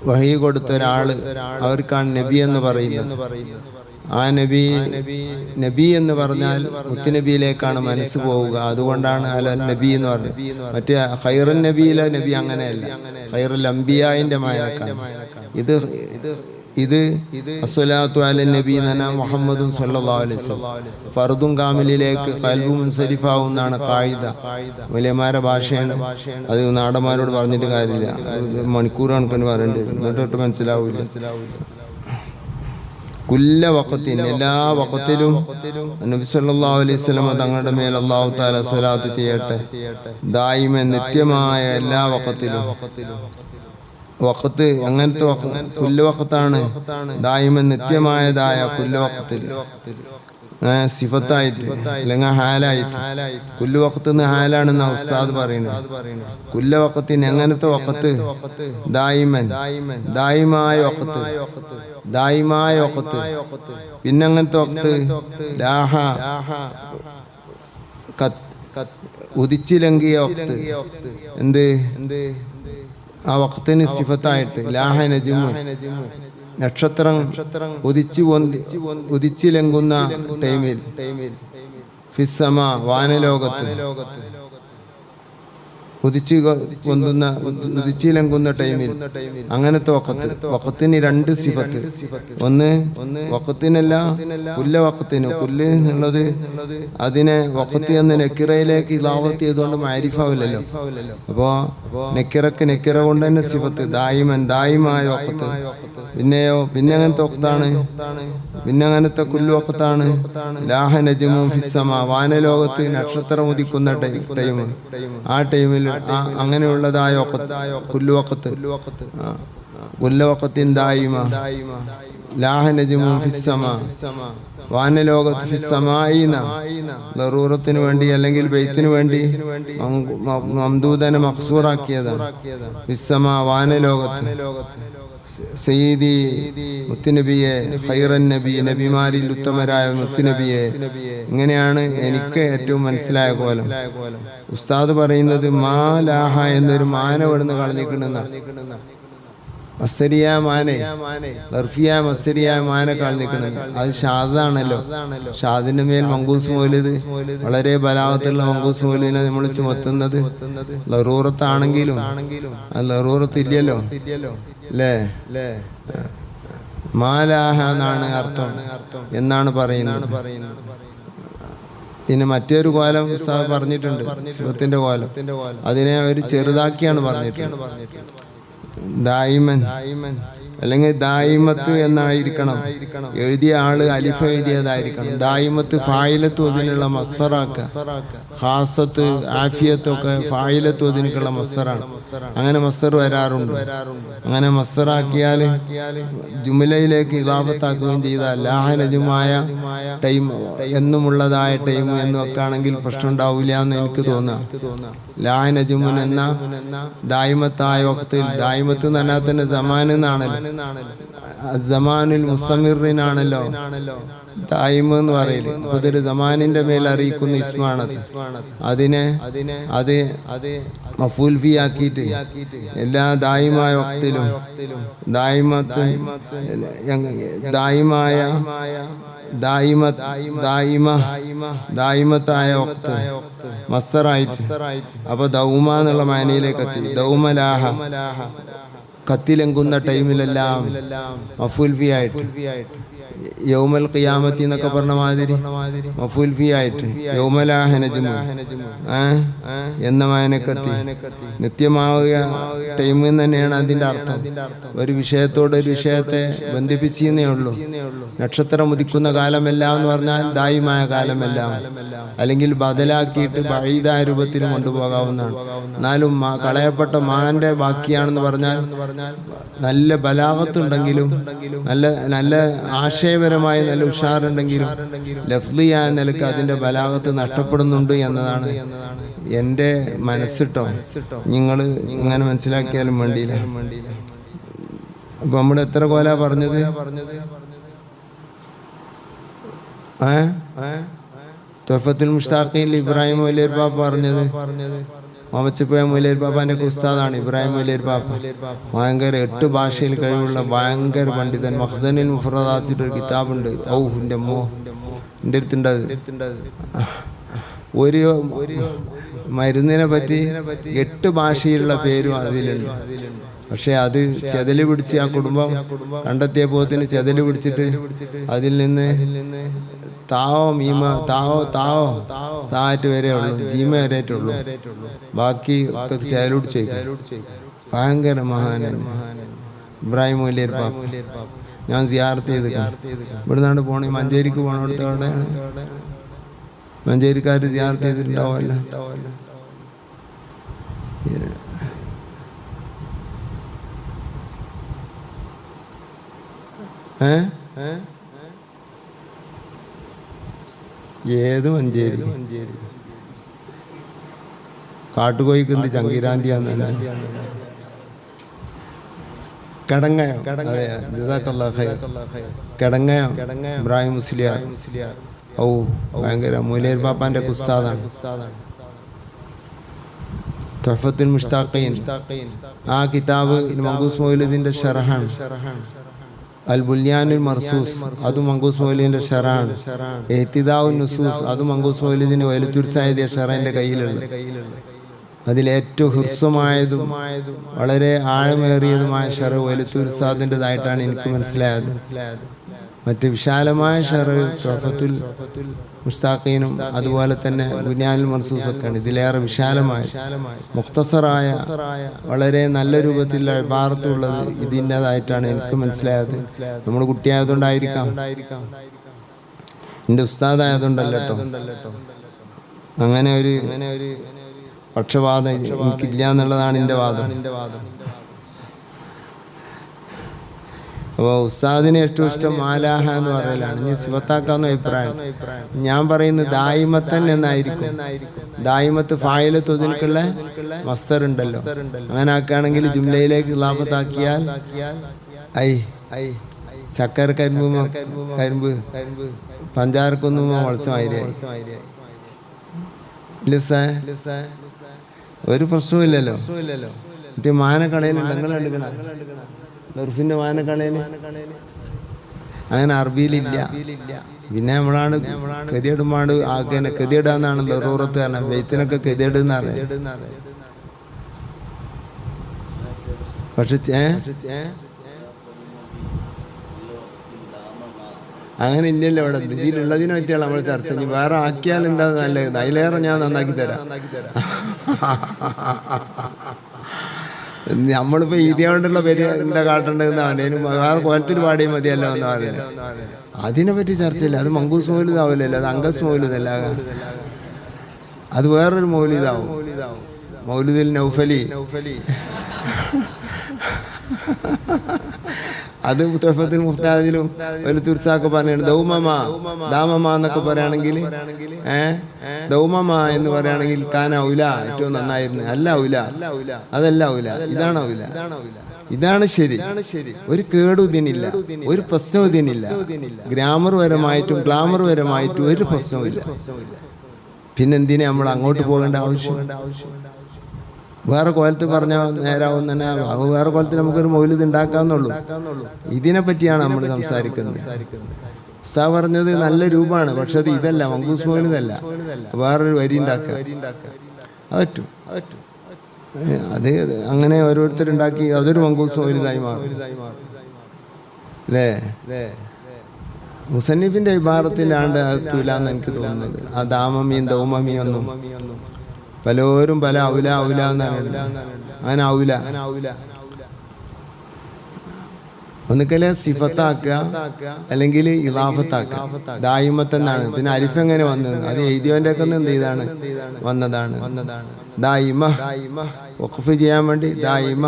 വഹി കൊടുത്ത ഒരാള്, അവർക്കാണ് നബി എന്ന് പറയുന്നത്. ആ നബി എന്ന് പറഞ്ഞാൽ മുത്തുനബിയിലേക്കാണ് മനസ്സ് പോവുക. അതുകൊണ്ടാണ് അല നബി എന്ന് പറഞ്ഞത്. മറ്റേ ഖൈറുൻ നബിയിലെ നബി അങ്ങനെയല്ല, ഖൈറുൽ അംബിയായിന്റെ മായക്കാണ്. ഇത് അസ്സലാത്തു അലൻ നബി എന്ന മുഹമ്മദും സല്ലല്ലാഹു അലൈഹി വസല്ലം ഫർദുൻ കാമിലിലേക്ക് ഖൽബു മുൻസരിഫാവുന്നതാണ് ഖായിദ. വലിയമാരുടെ ഭാഷയാണ് അത്. നാടന്മാരോട് പറഞ്ഞിട്ട് കാര്യമില്ല, മണിക്കൂർ കണക്കിന് പറയേണ്ടി വരും, എന്നിട്ട് മനസ്സിലാവില്ല. കുല്ല വഖത്തിൻ, എല്ലാ വഖത്തിലും നബി സല്ലല്ലാഹു അലൈഹി വസല്ലം തങ്ങളുടെ മേൽ അല്ലാഹു തആല സ്വലാത്ത് ചെയ്യട്ടെ. ദായിമൻ, നിത്യമായ എല്ലാ വഖത്തിലും. വഖത്ത് അങ്ങനത്തെ കുല്ല് വഖത്താണ് ദായിമൻ നിത്യമായതായ കുല്ല് വഖത്തിൽ സിഫത്തായിട്ട് അല്ലെങ്കിൽ ഹാലായിട്ട്. കുല്ല് വഖത്ത് ഹാലാണെന്ന് ഉസ്താദ് പറയുന്നത്. കുല്ല വഖത്തിന് എങ്ങനത്തെ വഖത്ത്? ദായിമൻ ദായിമായ വഖത്ത്, ദായിമായ വഖത്ത്. പിന്നെ അങ്ങനത്തെ വഖത്ത് ലാഹ ഉദിച്ചിലങ്കിയ വഖത്ത്. എന്ത് ആ വഖത്തിന് സിഫത്തായിട്ട് ലാഹ നജ്മു നക്ഷത്രം ഉദിച്ചിലങ്കുന്ന ടൈമിൽ ഫിസ്സമ വാനലോകത്ത് ഉദിച്ചിലങ്കുന്ന ടൈമിൽ അങ്ങനത്തെ വഖത്തിന് രണ്ട് സിഫത്ത്. ഒന്ന് വഖത്തിനല്ല കുല്ല വഖത്തിന്. കുല്ല് എന്നുള്ളത് അതിനെ വഖത്ത് എന്ന നെക്കിറയിലേക്ക് ഇലാവത്ത് ചെയ്തുകൊണ്ട് മാരിഫാവില്ലല്ലോ. അപ്പോ നെക്കിറക്ക് നെക്കിറ കൊണ്ട് തന്നെ സിഫത്ത് ദായിമൻ ദായിമായ വഖത്ത്. പിന്നെയോ പിന്നെ അങ്ങനത്തെ വഖത്താണ്, പിന്നെ അങ്ങനത്തെ കുല്ലു വഖത്താണ് ലാഹ നജ്മും ഫിസ്സമ വാനലോകത്ത് നക്ഷത്രം ഉദിക്കുന്ന ടൈം. ആ ടൈമിൽ അങ്ങനെയുള്ളതായ കുല്ലു വഖത്ത് കുല്ല വഖത്തിൻ ദായിമ ലാഹ നജ്മും ഫിസ്സമ വാനലോകത്ത് ഫിസ്സമായിന ലറൂറത്തിന് വേണ്ടി അല്ലെങ്കിൽ ബൈത്തിന് വേണ്ടി മംദൂദനെ മഖ്സൂറാക്കിയതാണ്. ഫിസ്സമ വാനലോകത്ത് സയ്യിദി മുത്തുനബിയെ ഖൈറൻ നബി നബിമാരിൽ ഉത്തമരായ മുത്തുനബിയെ. ഇങ്ങനെയാണ് എനിക്ക് ഏറ്റവും മനസ്സിലായ കോലം. ഉസ്താദ് പറയുന്നത് മാ ലാഹ എന്നൊരു മാന ഇവിടുന്ന് കളഞ്ഞിക്കണെന്ന മസ്സരിയ മാനെ ലർഫിയ മസ്സരിയ മാന കളഞ്ഞിക്കണെന്ന്. അത് ഷാദാണല്ലോ. ഷാദിന്റെ മേൽ മങ്കൂസ് മൗലിദ് വളരെ ബലാഗത്തുള്ള മങ്കൂസ് മൗലിദിനെ നമ്മൾ ചുമത്തുന്നത് ലറൂറത്താണെങ്കിലും അത് ലറൂറത്തില്ലല്ലോ അല്ലേ. മാലാഹ എന്നാണ് അർത്ഥം എന്നാണ് പറയുന്നത്. പിന്നെ മറ്റൊരു കോലം ഉസ്താദ് പറഞ്ഞിട്ടുണ്ട്, സിഫത്തിന്റെ കോലം. അതിനെ ഒരു ചെറുതാക്കിയാണ് പറഞ്ഞിട്ടുണ്ട്. ദായിമൻ അല്ലെങ്കിൽ ദായിമത്ത് എന്നായിരിക്കണം എഴുതിയ ആള് അലിഫ് എഴുതിയതായിരിക്കണം. ദായിമത്ത് ഫായിലത്ത് അതിനുള്ള മസ്സറാക്ക. ഖാസത്ത് ആഫിയത്തൊക്കെ ഫായിലത്ത് അതിനുള്ള മസ്സറാണ്. അങ്ങനെ മസ്സർ വരാറുണ്ട്. അങ്ങനെ മസ്സറാക്കിയാൽ ജുമലയിലേക്ക് ഇലാഫത്താക്കുകയും ചെയ്താൽ ലാഹ നജ്മായ ടൈം എന്നുമുള്ളതായ ടൈം എന്നൊക്കെ ആണെങ്കിൽ പ്രശ്നം ഉണ്ടാവില്ല എന്ന് എനിക്ക് തോന്നാം. ലാഹ നജ്മുൻ എന്ന ദായിമത്തായ വഖത്തിൽ, ദായിമത്ത് എന്ന് പറഞ്ഞാൽ തന്നെ സമാൻ എന്നാണല്ലോ, സമാനുൽ മുസ്തമിറിനാണല്ലോ ദായിമ എന്ന് പറയല്. അതൊരു സമാനിന്റെ മേൽ അറിയിക്കുന്ന ഇസ്മാണത്. അതിനെ മഫൂൽ ഫി ആക്കിയിട്ട് എല്ലാ ദായിമായ വഖത്തിലും ദായിമത്തായ വഖത്ത് മസ്സറായിട്ട്. അപ്പൊ ദൗമ എന്നുള്ള മാനയിലേക്ക് എത്തി. ദൗമലാഹ കത്തിലെങ്കുന്ന ടൈമിലെല്ലാം മഫൂൽ ഫി ആയിട്ട് യൗമൽ ഖിയാമത്തി എന്നൊക്കെ പറഞ്ഞ മാതിരി മഫൂൽ ഫി ആയിട്ട് യൗമലാഹ നജ്മു എന്ന മാനക്കത്തി നിത്യമാവുക ടൈം തന്നെയാണ് അതിന്റെ അർത്ഥം. ഒരു വിഷയത്തോട് ഒരു വിഷയത്തെ ബന്ധിപ്പിച്ചേ ഉള്ളൂ. നക്ഷത്രം ഉദിക്കുന്ന കാലമെല്ലാം എന്ന് പറഞ്ഞാൽ ദായിമായ കാലമെല്ലാം, അല്ലെങ്കിൽ ബദലാക്കിയിട്ട് ബഈദായ രൂപത്തിൽ കൊണ്ടുപോകാവുന്നതാണ്. എന്നാലും കളയപ്പെട്ട മാന്റെ ബാക്കിയാണെന്ന് പറഞ്ഞാൽ നല്ല ബലാഗത്തുണ്ടെങ്കിലും നല്ല ആശയപരമായ നല്ല ഉഷാറുണ്ടെങ്കിലും ലഫ്ലിയായ നിലക്ക് അതിന്റെ ബലാഗത്ത് നഷ്ടപ്പെടുന്നുണ്ട് എന്നതാണ് എൻ്റെ മനസ്സിട്ടോ. നിങ്ങൾ ഇങ്ങനെ മനസ്സിലാക്കിയാലും വേണ്ടിയില്ല. അപ്പൊ നമ്മൾ എത്ര കോല പറഞ്ഞത്? തുഹഫത്തുൽ മുഷ്താഖീൽ ഇബ്രാഹിം വലിയർ ബാബ പറഞ്ഞത്. മാമച്ചപ്പോയ മുലൈർ ബാബാന്റെ ഉസ്താദാണ് ഇബ്രാഹിം മുലൈർ ബാബ. ഭയങ്കര 8 ഭാഷയിൽ കഴിവുള്ള ഭയങ്കര പണ്ഡിതൻ. മഖ്സനുൽ മുഫ്രദാത്തിൻ്റെ ഒരു കിതാബുണ്ട്. എൻ്റെ അമ്മോ എൻ്റെ അടുത്തുണ്ടത്. ഒരു മരുന്നിനെ പറ്റി 8 ഭാഷയിലുള്ള പേരും അതിലുണ്ട്. പക്ഷെ അത് ചെതല് പിടിച്ച് ആ കുടുംബം കണ്ടെത്തിയ പോത്തിന് ചെതല് പിടിച്ചിട്ട് അതിൽ നിന്ന് താവോ മീമ താവോ താറ്റ് വരെ ഉള്ളു, ജീമ വരെയായിട്ടുള്ളൂ. ബാക്കി ഒക്കെ ചെതലുടിച്ച് ഭയങ്കര മഹാനൻ ഇബ്രാഹിം മുലൈർ ബാബ. ഞാൻ സിയാറത്ത് ചെയ്ത് ഇവിടുന്നാണ് പോണേ. മഞ്ചേരിക്ക് പോണടുത്ത് അവിടെയാണ്. മഞ്ചേരിക്കാർ സിയാറത്ത് ചെയ്തിട്ടുണ്ടാവുമല്ലോ. ഏത് മഞ്ചേരി? കാട്ടുകോയിക്കുന്ത് ചങ്കീരാന്തിയാന്ന്. കിടങ്ങയോ? കിടങ്ങയോ? ഇബ്രാഹിം മുസ്ലിയാർ. ഓ ഭയങ്കര മൂലേർ പാപ്പാന്റെ ഉസ്താദാണ്. തുഹ്ഫത്തുൽ മുഷ്താഖീൻ ആ കിതാബ് മങ്കൂസ് മൗലൂദിന്റെ ഷറഹാണ്. അൽ ബുല്യാനുൽ മർസൂസ് അത് മങ്കൂസ് മൗലൂദിന്റെ ഷറഹാണ്. ഇഹ്തിദാഉൻ നുസൂസ് അത് മങ്കൂസ് മൗലൂദിന്റെ വൈലത്തൂർ സായിദിയ ഷറഹിന്റെ കയ്യിലുള്ളത്. അതിലേറ്റവും ഹ്രസ്വമായതും വളരെ ആഴമേറിയതുമായ ഷറഹ് വൈലത്തൂർ സാദിൻ്റെതായിട്ടാണ് എനിക്ക് മനസ്സിലായത്. മറ്റ് വിശാലമായ ഷറഹ് തുഹ്ഫത്തുൽ മുസ്താഖീനും അതുപോലെ തന്നെ ബുനിയാനുൽ മർസൂസൊക്കെയാണ്. ഇതിലേറെ വിശാലമായ മുഖ്തസറായ വളരെ നല്ല രൂപത്തിലുള്ള ഇബാറത്തുള്ളത് ഇതിൻ്റെതായിട്ടാണ് എനിക്ക് മനസ്സിലായത്. നമ്മൾ കുട്ടിയായതുകൊണ്ടായിരിക്കാം, എൻ്റെ ഉസ്താദായതുകൊണ്ടല്ല കേട്ടോ. അങ്ങനെ ഒരു പക്ഷപാതം എനിക്കില്ല എന്നുള്ളതാണ് എൻ്റെ വാദം. അപ്പോൾ ഉസ്താദിന് ഏറ്റവും ഇഷ്ടം മാലാഹ എന്ന് പറയലാണ്. ഇനി സിഫത്താക്കാവുന്ന അഭിപ്രായം. ഞാൻ പറയുന്നത് ദായിമത്തൻ എന്നായിരിക്കും. ദായിമത്ത് ഫായിലത്ത് ഒതിൽക്കുള്ള മസ്തർ ഉണ്ടല്ലോ, അങ്ങനെ ആക്കുകയാണെങ്കിൽ ജുംലയിലേക്ക് ഇളാഫത്താക്കിയാൽ ചക്കര കരിമ്പ് പഞ്ചാരക്കൊന്നും വളച്ചമായിരിയായി. ഒരു പ്രശ്നമില്ലല്ലോ. മറ്റേ മാനക്കളയിലുണ്ട്, നിങ്ങൾ എടുക്കണം ദർഫിന്റെ മാനക്കളയിൽ. അങ്ങനെ അറബിയിലില്ല. പിന്നെ നമ്മളാണ് കെതിയെടുമാണ്ട് ആക്കേനെ കെതിയെടാന്നാണ് ലറൂറത്ത് കാരണം. വെയ്ത്തിനൊക്കെ കെതിയെടുന്ന പക്ഷെ അങ്ങനെ ഇല്ലല്ലോ ഇവിടെ. ഇതിലുള്ളതിനെ പറ്റിയാണ് നമ്മൾ ചർച്ച. ഇനി വേറെ ആക്കിയാൽ എന്താ നല്ലത്? അതിലേറെ ഞാൻ നന്നാക്കി തരാം. നമ്മളിപ്പോ ഈദിയ കൊണ്ടുള്ള പേര് എന്താ കാട്ടേണ്ടതെന്ന് പറഞ്ഞാലും വേറെ കോലത്തിൽ പാടിയാൽ മതിയല്ലോ എന്ന് പറയുന്നത്. അതിനെ പറ്റി ചർച്ചയില്ല. അത് മങ്കൂസ് മൗലിദാവില്ലല്ലോ, അത് അങ്കസ് മൗലിദല്ല, അത് വേറൊരു മൗലിദാവും. മൗലിദുൽ നൗഫലി അത് തുഹ്ഫത്തുൽ മുഹ്താജിലും ഒരു തുർസാക്ക് പറഞ്ഞാണ്. ദൗമമ എന്നൊക്കെ പറയുകയാണെങ്കിൽ ദൗമമ എന്ന് പറയുകയാണെങ്കിൽ കാന ഔല ഏറ്റവും നന്നായിരുന്നു. അല്ല ഔല, അതല്ല ഔല, ഇതാണ് ഔല. ഇതാണ് ശരി. ഒരു കേടും ഇതിനില്ല, ഒരു പ്രശ്നവും ഇതിനില്ല. ഗ്രാമർ പരമായിട്ടും ഗ്ലാമർ പരമായിട്ടും ഒരു പ്രശ്നവുമില്ല. പിന്നെന്തിനാ നമ്മൾ അങ്ങോട്ട് പോകേണ്ട ആവശ്യം? വേറെ കോലത്ത് പറഞ്ഞാൽ നേരാവും തന്നെ. വേറെ കോലത്തിൽ നമുക്കൊരു മൗലിദ് ഉണ്ടാക്കാന്നുള്ളൂ. ഇതിനെ പറ്റിയാണ് നമ്മൾ സംസാരിക്കുന്നത്. ഉസ്താദ് പറഞ്ഞത് നല്ല രൂപമാണ്, പക്ഷെ അത് ഇതല്ല, മങ്കൂസ് മൗലിദല്ല, വേറൊരു വരി ഉണ്ടാക്കുക. പറ്റും. അത് അങ്ങനെ ഓരോരുത്തരുണ്ടാക്കി അതൊരു മങ്കൂസ് മൗലിദായി മാറും അല്ലേ? മുസന്നിഫിന്റെ ഇബാറത്തിലാണ്ട് എത്തൂലെന്ന് എനിക്ക് തോന്നുന്നത്. ആ ദാമമീൻ ദൗമമീയൊന്നും പലരും പല ഔല എന്നാണ്. അങ്ങനെ ഔല ഒന്നിക്കലെ സിഫത്താക്കുക അല്ലെങ്കിൽ ഇളാഫത്താക്കുക. ദായിമത്തെന്നാണ്. പിന്നെ അരിഫ് എങ്ങനെ വന്നത്? അത് എഴുതിയവൻ്റെ ഒക്കെ എന്ത് ചെയ്താണ് വന്നതാണ്. ദായിമ വഖഫ് ചെയ്യാൻ വേണ്ടി ദായിമ,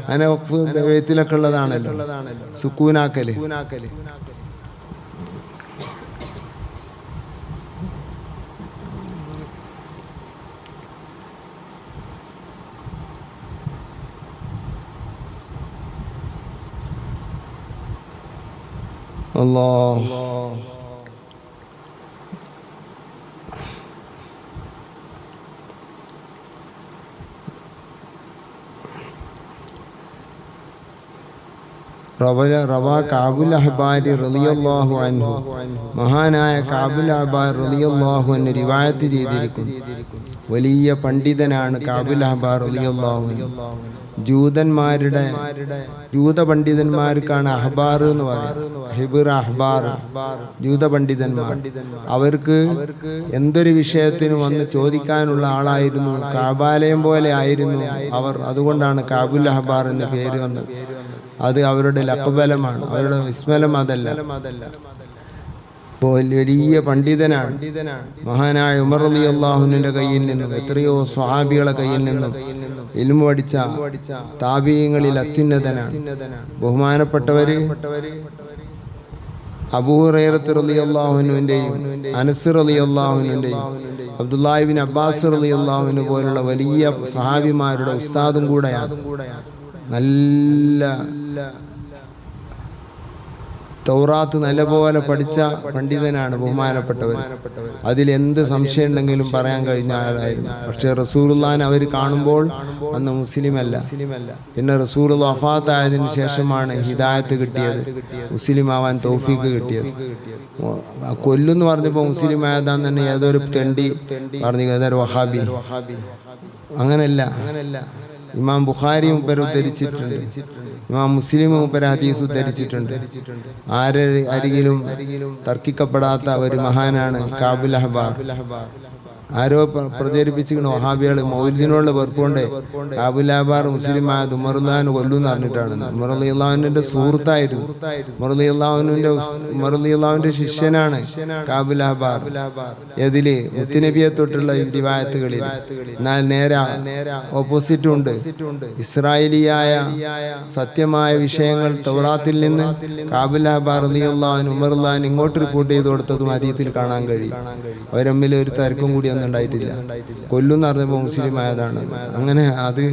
അങ്ങനെ വഖഫ് ബൈത്തിലൊക്കെ ഉള്ളതാണല്ലോ സുക്കൂനാക്കല്. Allah. കഅബുൽ അഹ്ബാരി റളിയല്ലാഹു അൻഹു, മഹാനായ കഅബുൽ അഹ്ബാർ റളിയല്ലാഹു അൻഹു റിവായത്ത് ചെയ്തിരിക്കുന്നു. വലിയ പണ്ഡിതനാണ് കഅബുൽ അഹ്ബാർ റളിയല്ലാഹു അൻഹു. ജൂത പണ്ഡിതന്മാർക്കാണ് അഹ്ബാർ എന്ന് പറയുന്നത്. ഹിബ്ർ അഹ്ബാർ, ജൂത പണ്ഡിതന്മാർ. അവർക്ക് എന്തൊരു വിഷയത്തിന് വന്ന് ചോദിക്കാനുള്ള ആളായിരുന്നു. കഅബാലയം പോലെ ആയിരുന്നു അവർ. അതുകൊണ്ടാണ് കഅബുൽ അഹ്ബാർ എന്ന പേര് വന്നത്. അത് അവരുടെ ലഖബലമാണ്, അവരുടെ വിസ്മലം അതല്ല. വലിയ പണ്ഡിതനാണ്. മഹാനായ ഉമർ റളിയല്ലാഹുവിന്റെ കയ്യിൽ നിന്നും എത്രയോ സ്വഹാബികളെ കയ്യിൽ നിന്നും ഇൽമു പഠിച്ച താബീങ്ങളിൽ അത്യുന്നതനാണ്. ബഹുമാനപ്പെട്ടവര് അബൂ ഹുറൈറ റളിയല്ലാഹു അൻഹുവിന്റെയും അനസ് റളിയല്ലാഹു അൻഹുവിന്റെയും അബ്ദുല്ലാഹി ഇബ്നു അബ്ബാസ് റളിയല്ലാഹു അൻഹു പോലുള്ള വലിയ സഹാബിമാരുടെ ഉസ്താദും കൂടെയാണ്. നല്ല തൗറാത്ത് നല്ലപോലെ പഠിച്ച പണ്ഡിതനാണ് ബഹുമാനപ്പെട്ടവർ. അതിലെന്ത് സംശയം ഉണ്ടെങ്കിലും പറയാൻ കഴിഞ്ഞ ആളായിരുന്നു. പക്ഷെ റസൂലുള്ളാഹിനെ അവർ കാണുമ്പോൾ അന്ന് മുസ്ലിമല്ല. പിന്നെ റസൂലുള്ള വഫാത്തായതിനു ശേഷമാണ് ഹിദായത്ത് കിട്ടിയത്, മുസ്ലിം ആവാൻ തൗഫീഖ് കിട്ടിയത്. കൊല്ലുന്ന് പറഞ്ഞപ്പോൾ മുസ്ലിം ആയതാന്ന് തന്നെ ഏതൊരു തെണ്ടി പറഞ്ഞു, ഏതൊരു വഹാബി. അങ്ങനല്ല. ഇമാം ബുഖാരി മുപ്പര് ഉദ്ധരിച്ചിട്ടുണ്ട്, ഇമാം മുസ്ലിം മുപ്പര് ഹദീസ് ഉദ്ധരിച്ചിട്ടുണ്ട്. അരികിലും തർക്കിക്കപ്പെടാത്ത ഒരു മഹാനാണ് കഅബുൽ അഹ്ബാർ. ആരോ പ്രചരിപ്പിച്ചിരിക്കണ വഹാബികൾ മൗലിദിനുള്ള വെറുപ്പുകൊണ്ട് കഅബുൽ അഹ്ബാർ മുസ്ലിമായത് ഉമർ റളിയല്ലാഹു കൊല്ലുന്ന് പറഞ്ഞിട്ടാണ്. ഉമർ റളിയല്ലാഹുവിന്റെ സുഹൃത്തായിരുന്നു. ഉമർ റളിയല്ലാഹുവിന്റെ ശിഷ്യനാണ് കഅബുൽ അഹ്ബാർ. ഏതില് മുത്തുനബിയെ തൊട്ടുള്ള റിവായത്തുകളിൽ. എന്നാൽ നേരെ ഓപ്പോസിറ്റും ഉണ്ട്. ഇസ്രായേലിയായ സത്യമായ വിഷയങ്ങൾ തൗറാത്തിൽ നിന്ന് കഅബുൽ അഹ്ബാർ റളിയല്ലാഹു അൻഹു ഉമർ റളിയല്ലാഹു ഇങ്ങോട്ട് റിപ്പോർട്ട് ചെയ്ത് കൊടുത്തതും ഹദീസിൽ കാണാൻ കഴിയും. അവർ തമ്മിൽ ഒരു തർക്കം കൂടി ഉണ്ടായിട്ടില്ല. കൊല്ലുന്ന് പറഞ്ഞപ്പോൾ മുസ്ലിം ആയതാണ്. അങ്ങനെ അത്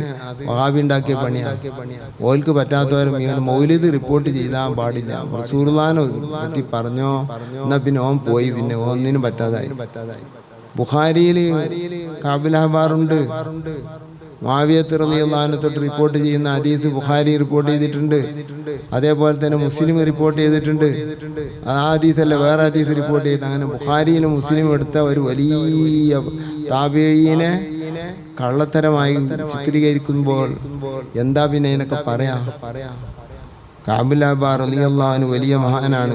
വഹാബി ഉണ്ടാക്കിയ പണിയാണ്. ഓൽക്ക് പറ്റാത്തവരും ഇവൻ മൗലിദ് റിപ്പോർട്ട് ചെയ്താൻ പാടില്ല. റസൂലുള്ളാഹിനെ പറ്റി പറഞ്ഞോ എന്നാ പിന്നെ ഓൻ പോയി, പിന്നെ ഒന്നിനും പറ്റാതായി. ബുഖാരിയിൽ കഅബുൽ അഹ്ബാറുണ്ട്. മുആവിയ റളിയല്ലാഹു അൻഹു തൊട്ട് റിപ്പോർട്ട് ചെയ്യുന്ന ഹദീസ് ബുഖാരി റിപ്പോർട്ട് ചെയ്തിട്ടുണ്ട്. അതേപോലെ തന്നെ മുസ്ലിം റിപ്പോർട്ട് ചെയ്തിട്ടുണ്ട്. ആ ഹദീസല്ല വേറെ ഹദീസ് റിപ്പോർട്ട് ചെയ്തിട്ട്. അങ്ങനെ ബുഖാരിയിലും മുസ്ലിം എടുത്ത ഒരു വലിയ താബിഈനെ കള്ളത്തരമായി ചിത്രീകരിക്കുമ്പോൾ എന്താ പിന്നെ ഇതിനൊക്കെ പറയാ. കഅബുൽ അഹ്ബാർ റളിയല്ലാഹു അൻഹു വലിയ മഹാനാണ്.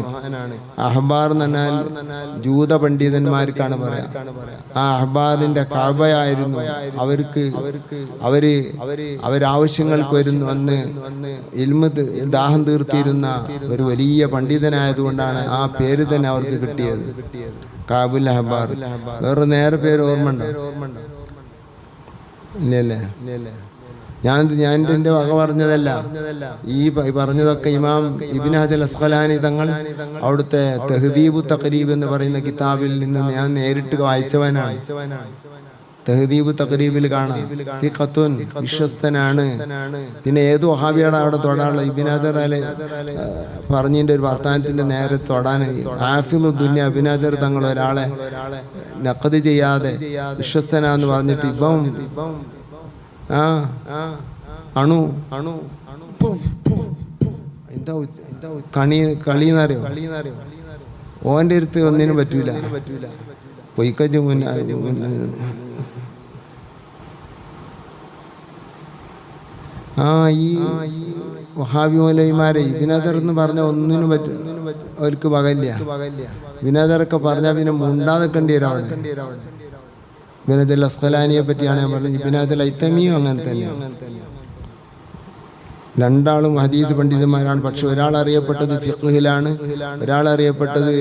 അഹ്ബാർ എന്ന് പറഞ്ഞാൽ ജൂത പണ്ഡിതന്മാർക്കാണ് പറയാ. ആ അഹ്ബാറിന്റെ കഅബയായിരുന്നു അവർക്ക്. അവരാവശ്യങ്ങൾക്ക് വരുന്നു വന്ന് ഇൽമ് ദാഹം തീർത്തിരുന്ന ഒരു വലിയ പണ്ഡിതനായതുകൊണ്ടാണ് ആ പേര് തന്നെ അവർക്ക് കിട്ടിയത്, കഅബുൽ അഹ്ബാർ. വേറെ നേരെ പേര് ഓർമ്മ ഇല്ലല്ലേ? ഞാൻ എൻ്റെ വക പറഞ്ഞതല്ല. ഈ പറഞ്ഞതൊക്കെ ഇമാം ഇബ്നു ഹജർ അസ്ഖലാനി തങ്ങൾ അവിടുത്തെ തഹ്ദീബു തഖരീബ് എന്ന് പറയുന്ന കിതാബിൽ നിന്ന് ഞാൻ നേരിട്ട് വായിച്ചവനാണ്. തഹ്ദീബു തഖരീബിൽ കാണാം തിഖത്തുൻ, വിശ്വസ്തനാണ്. പിന്നെ ഏത് വഹാബിയാണ് അവിടെ തൊടാനുള്ള? ഇബ്നു ഹജർ പറഞ്ഞതിൻ്റെ ഒരു വർത്തമാനത്തിന്റെ നേരെ തൊടാൻ ഹാഫിളു ദുനിയ ഇബ്നു ഹജർ തങ്ങൾ ഒരാളെ നഖദ് ചെയ്യാതെ വിശ്വസ്തനാന്ന് പറഞ്ഞിട്ട് ഇപ്പം എന്താ കളിന്നറിയോ? ഓന്റെ അടുത്ത് ഒന്നിനും പറ്റൂല. പൊയ്ക്കച്ച് ഈ വഹാബി മൗലവിമാരെ ഇബ്നു ഹജർ എന്ന് പറഞ്ഞ ഒന്നിനും അവർക്ക് വകല്ല. ഇബ്നു ഹജറൊക്കെ പറഞ്ഞാൽ പിന്നെ മുണ്ടാതെക്കേണ്ടി വരും. ഇബ്നു ഹജർ അസ്ഖലാനിയെ പറ്റിയാണ് ഞാൻ പറഞ്ഞത്. ഇബ്നു ഹജർ ഹൈതമിയും അങ്ങനെ തന്നെയാണ്. രണ്ടാളും ഹദീസ് പണ്ഡിതന്മാരാണ്. പക്ഷെ ഒരാൾ അറിയപ്പെട്ടത് ഫിഖ്ഹിലാണ്, ഒരാൾ അറിയപ്പെട്ടത്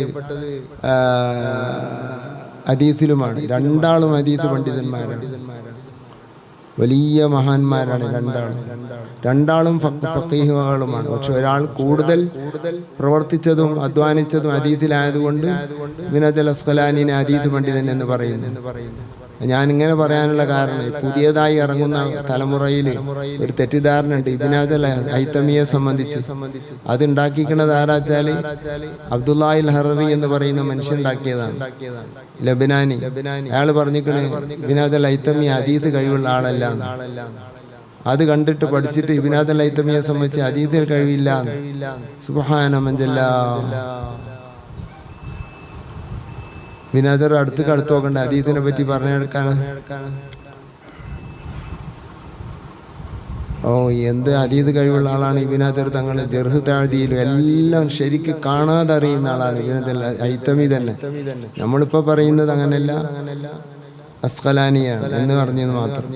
ഹദീസിലുമാണ്. രണ്ടാളും ഹദീസ് പണ്ഡിതന്മാരാണ്, വലിയ മഹാന്മാരാണ് രണ്ടാളും ഫഖീഹുകളുമാണ്. പക്ഷെ ഒരാൾ കൂടുതൽ പ്രവർത്തിച്ചതും അധ്വാനിച്ചതും ഹദീസിലായതുകൊണ്ട് ഇബ്നു ഹജർ അസ്ഖലാനിനെ ഹദീസ് പണ്ഡിതൻ എന്ന് പറയുന്നു. ഞാനിങ്ങനെ പറയാനുള്ള കാരണം പുതിയതായി ഇറങ്ങുന്ന തലമുറയിൽ ഒരു തെറ്റിദ്ധാരണ ഉണ്ട് ഇബ്നു ഹജർ ഹൈതമിയെ സംബന്ധിച്ച്. അത് ഉണ്ടാക്കിക്കുന്നത് ആരാച്ചാല് അബ്ദുല്ലാഹിൽ ഹററി എന്ന് പറയുന്ന മനുഷ്യൻ ഉണ്ടാക്കിയതാണ്, ലബനാനി. അയാൾ പറഞ്ഞിരിക്കണേ ഇബ്നു ഹജർ ഹൈതമി ഹദീസ് കഴിവുള്ള ആളല്ല. അത് കണ്ടിട്ട് പഠിച്ചിട്ട് ഇബ്നു ഹജർ ഹൈതമിയെ സംബന്ധിച്ച് ഹദീസിൽ കഴിവില്ല. സുബ്ഹാന മൻജല്ലാ. ഇബ്നു ഹജർ അടുത്ത് നോക്കണ്ട ഹദീസിനെ പറ്റി പറഞ്ഞെടുക്കാൻ. എന്ത് ഹദീസ് കഴിവുള്ള ആളാണ് ഇബ്നു ഹജർ തങ്ങൾ. ജർഹ് തഅദീലും എല്ലാം ശരിക്ക് കാണാതെ അറിയുന്ന ആളാണ് ഇബ്നു ഹജർ ഹൈതമി തന്നെ. നമ്മളിപ്പോ പറയുന്നത് അങ്ങനെയല്ല, അസ്ഖലാനിയാണ് എന്ന് പറഞ്ഞത് മാത്രം.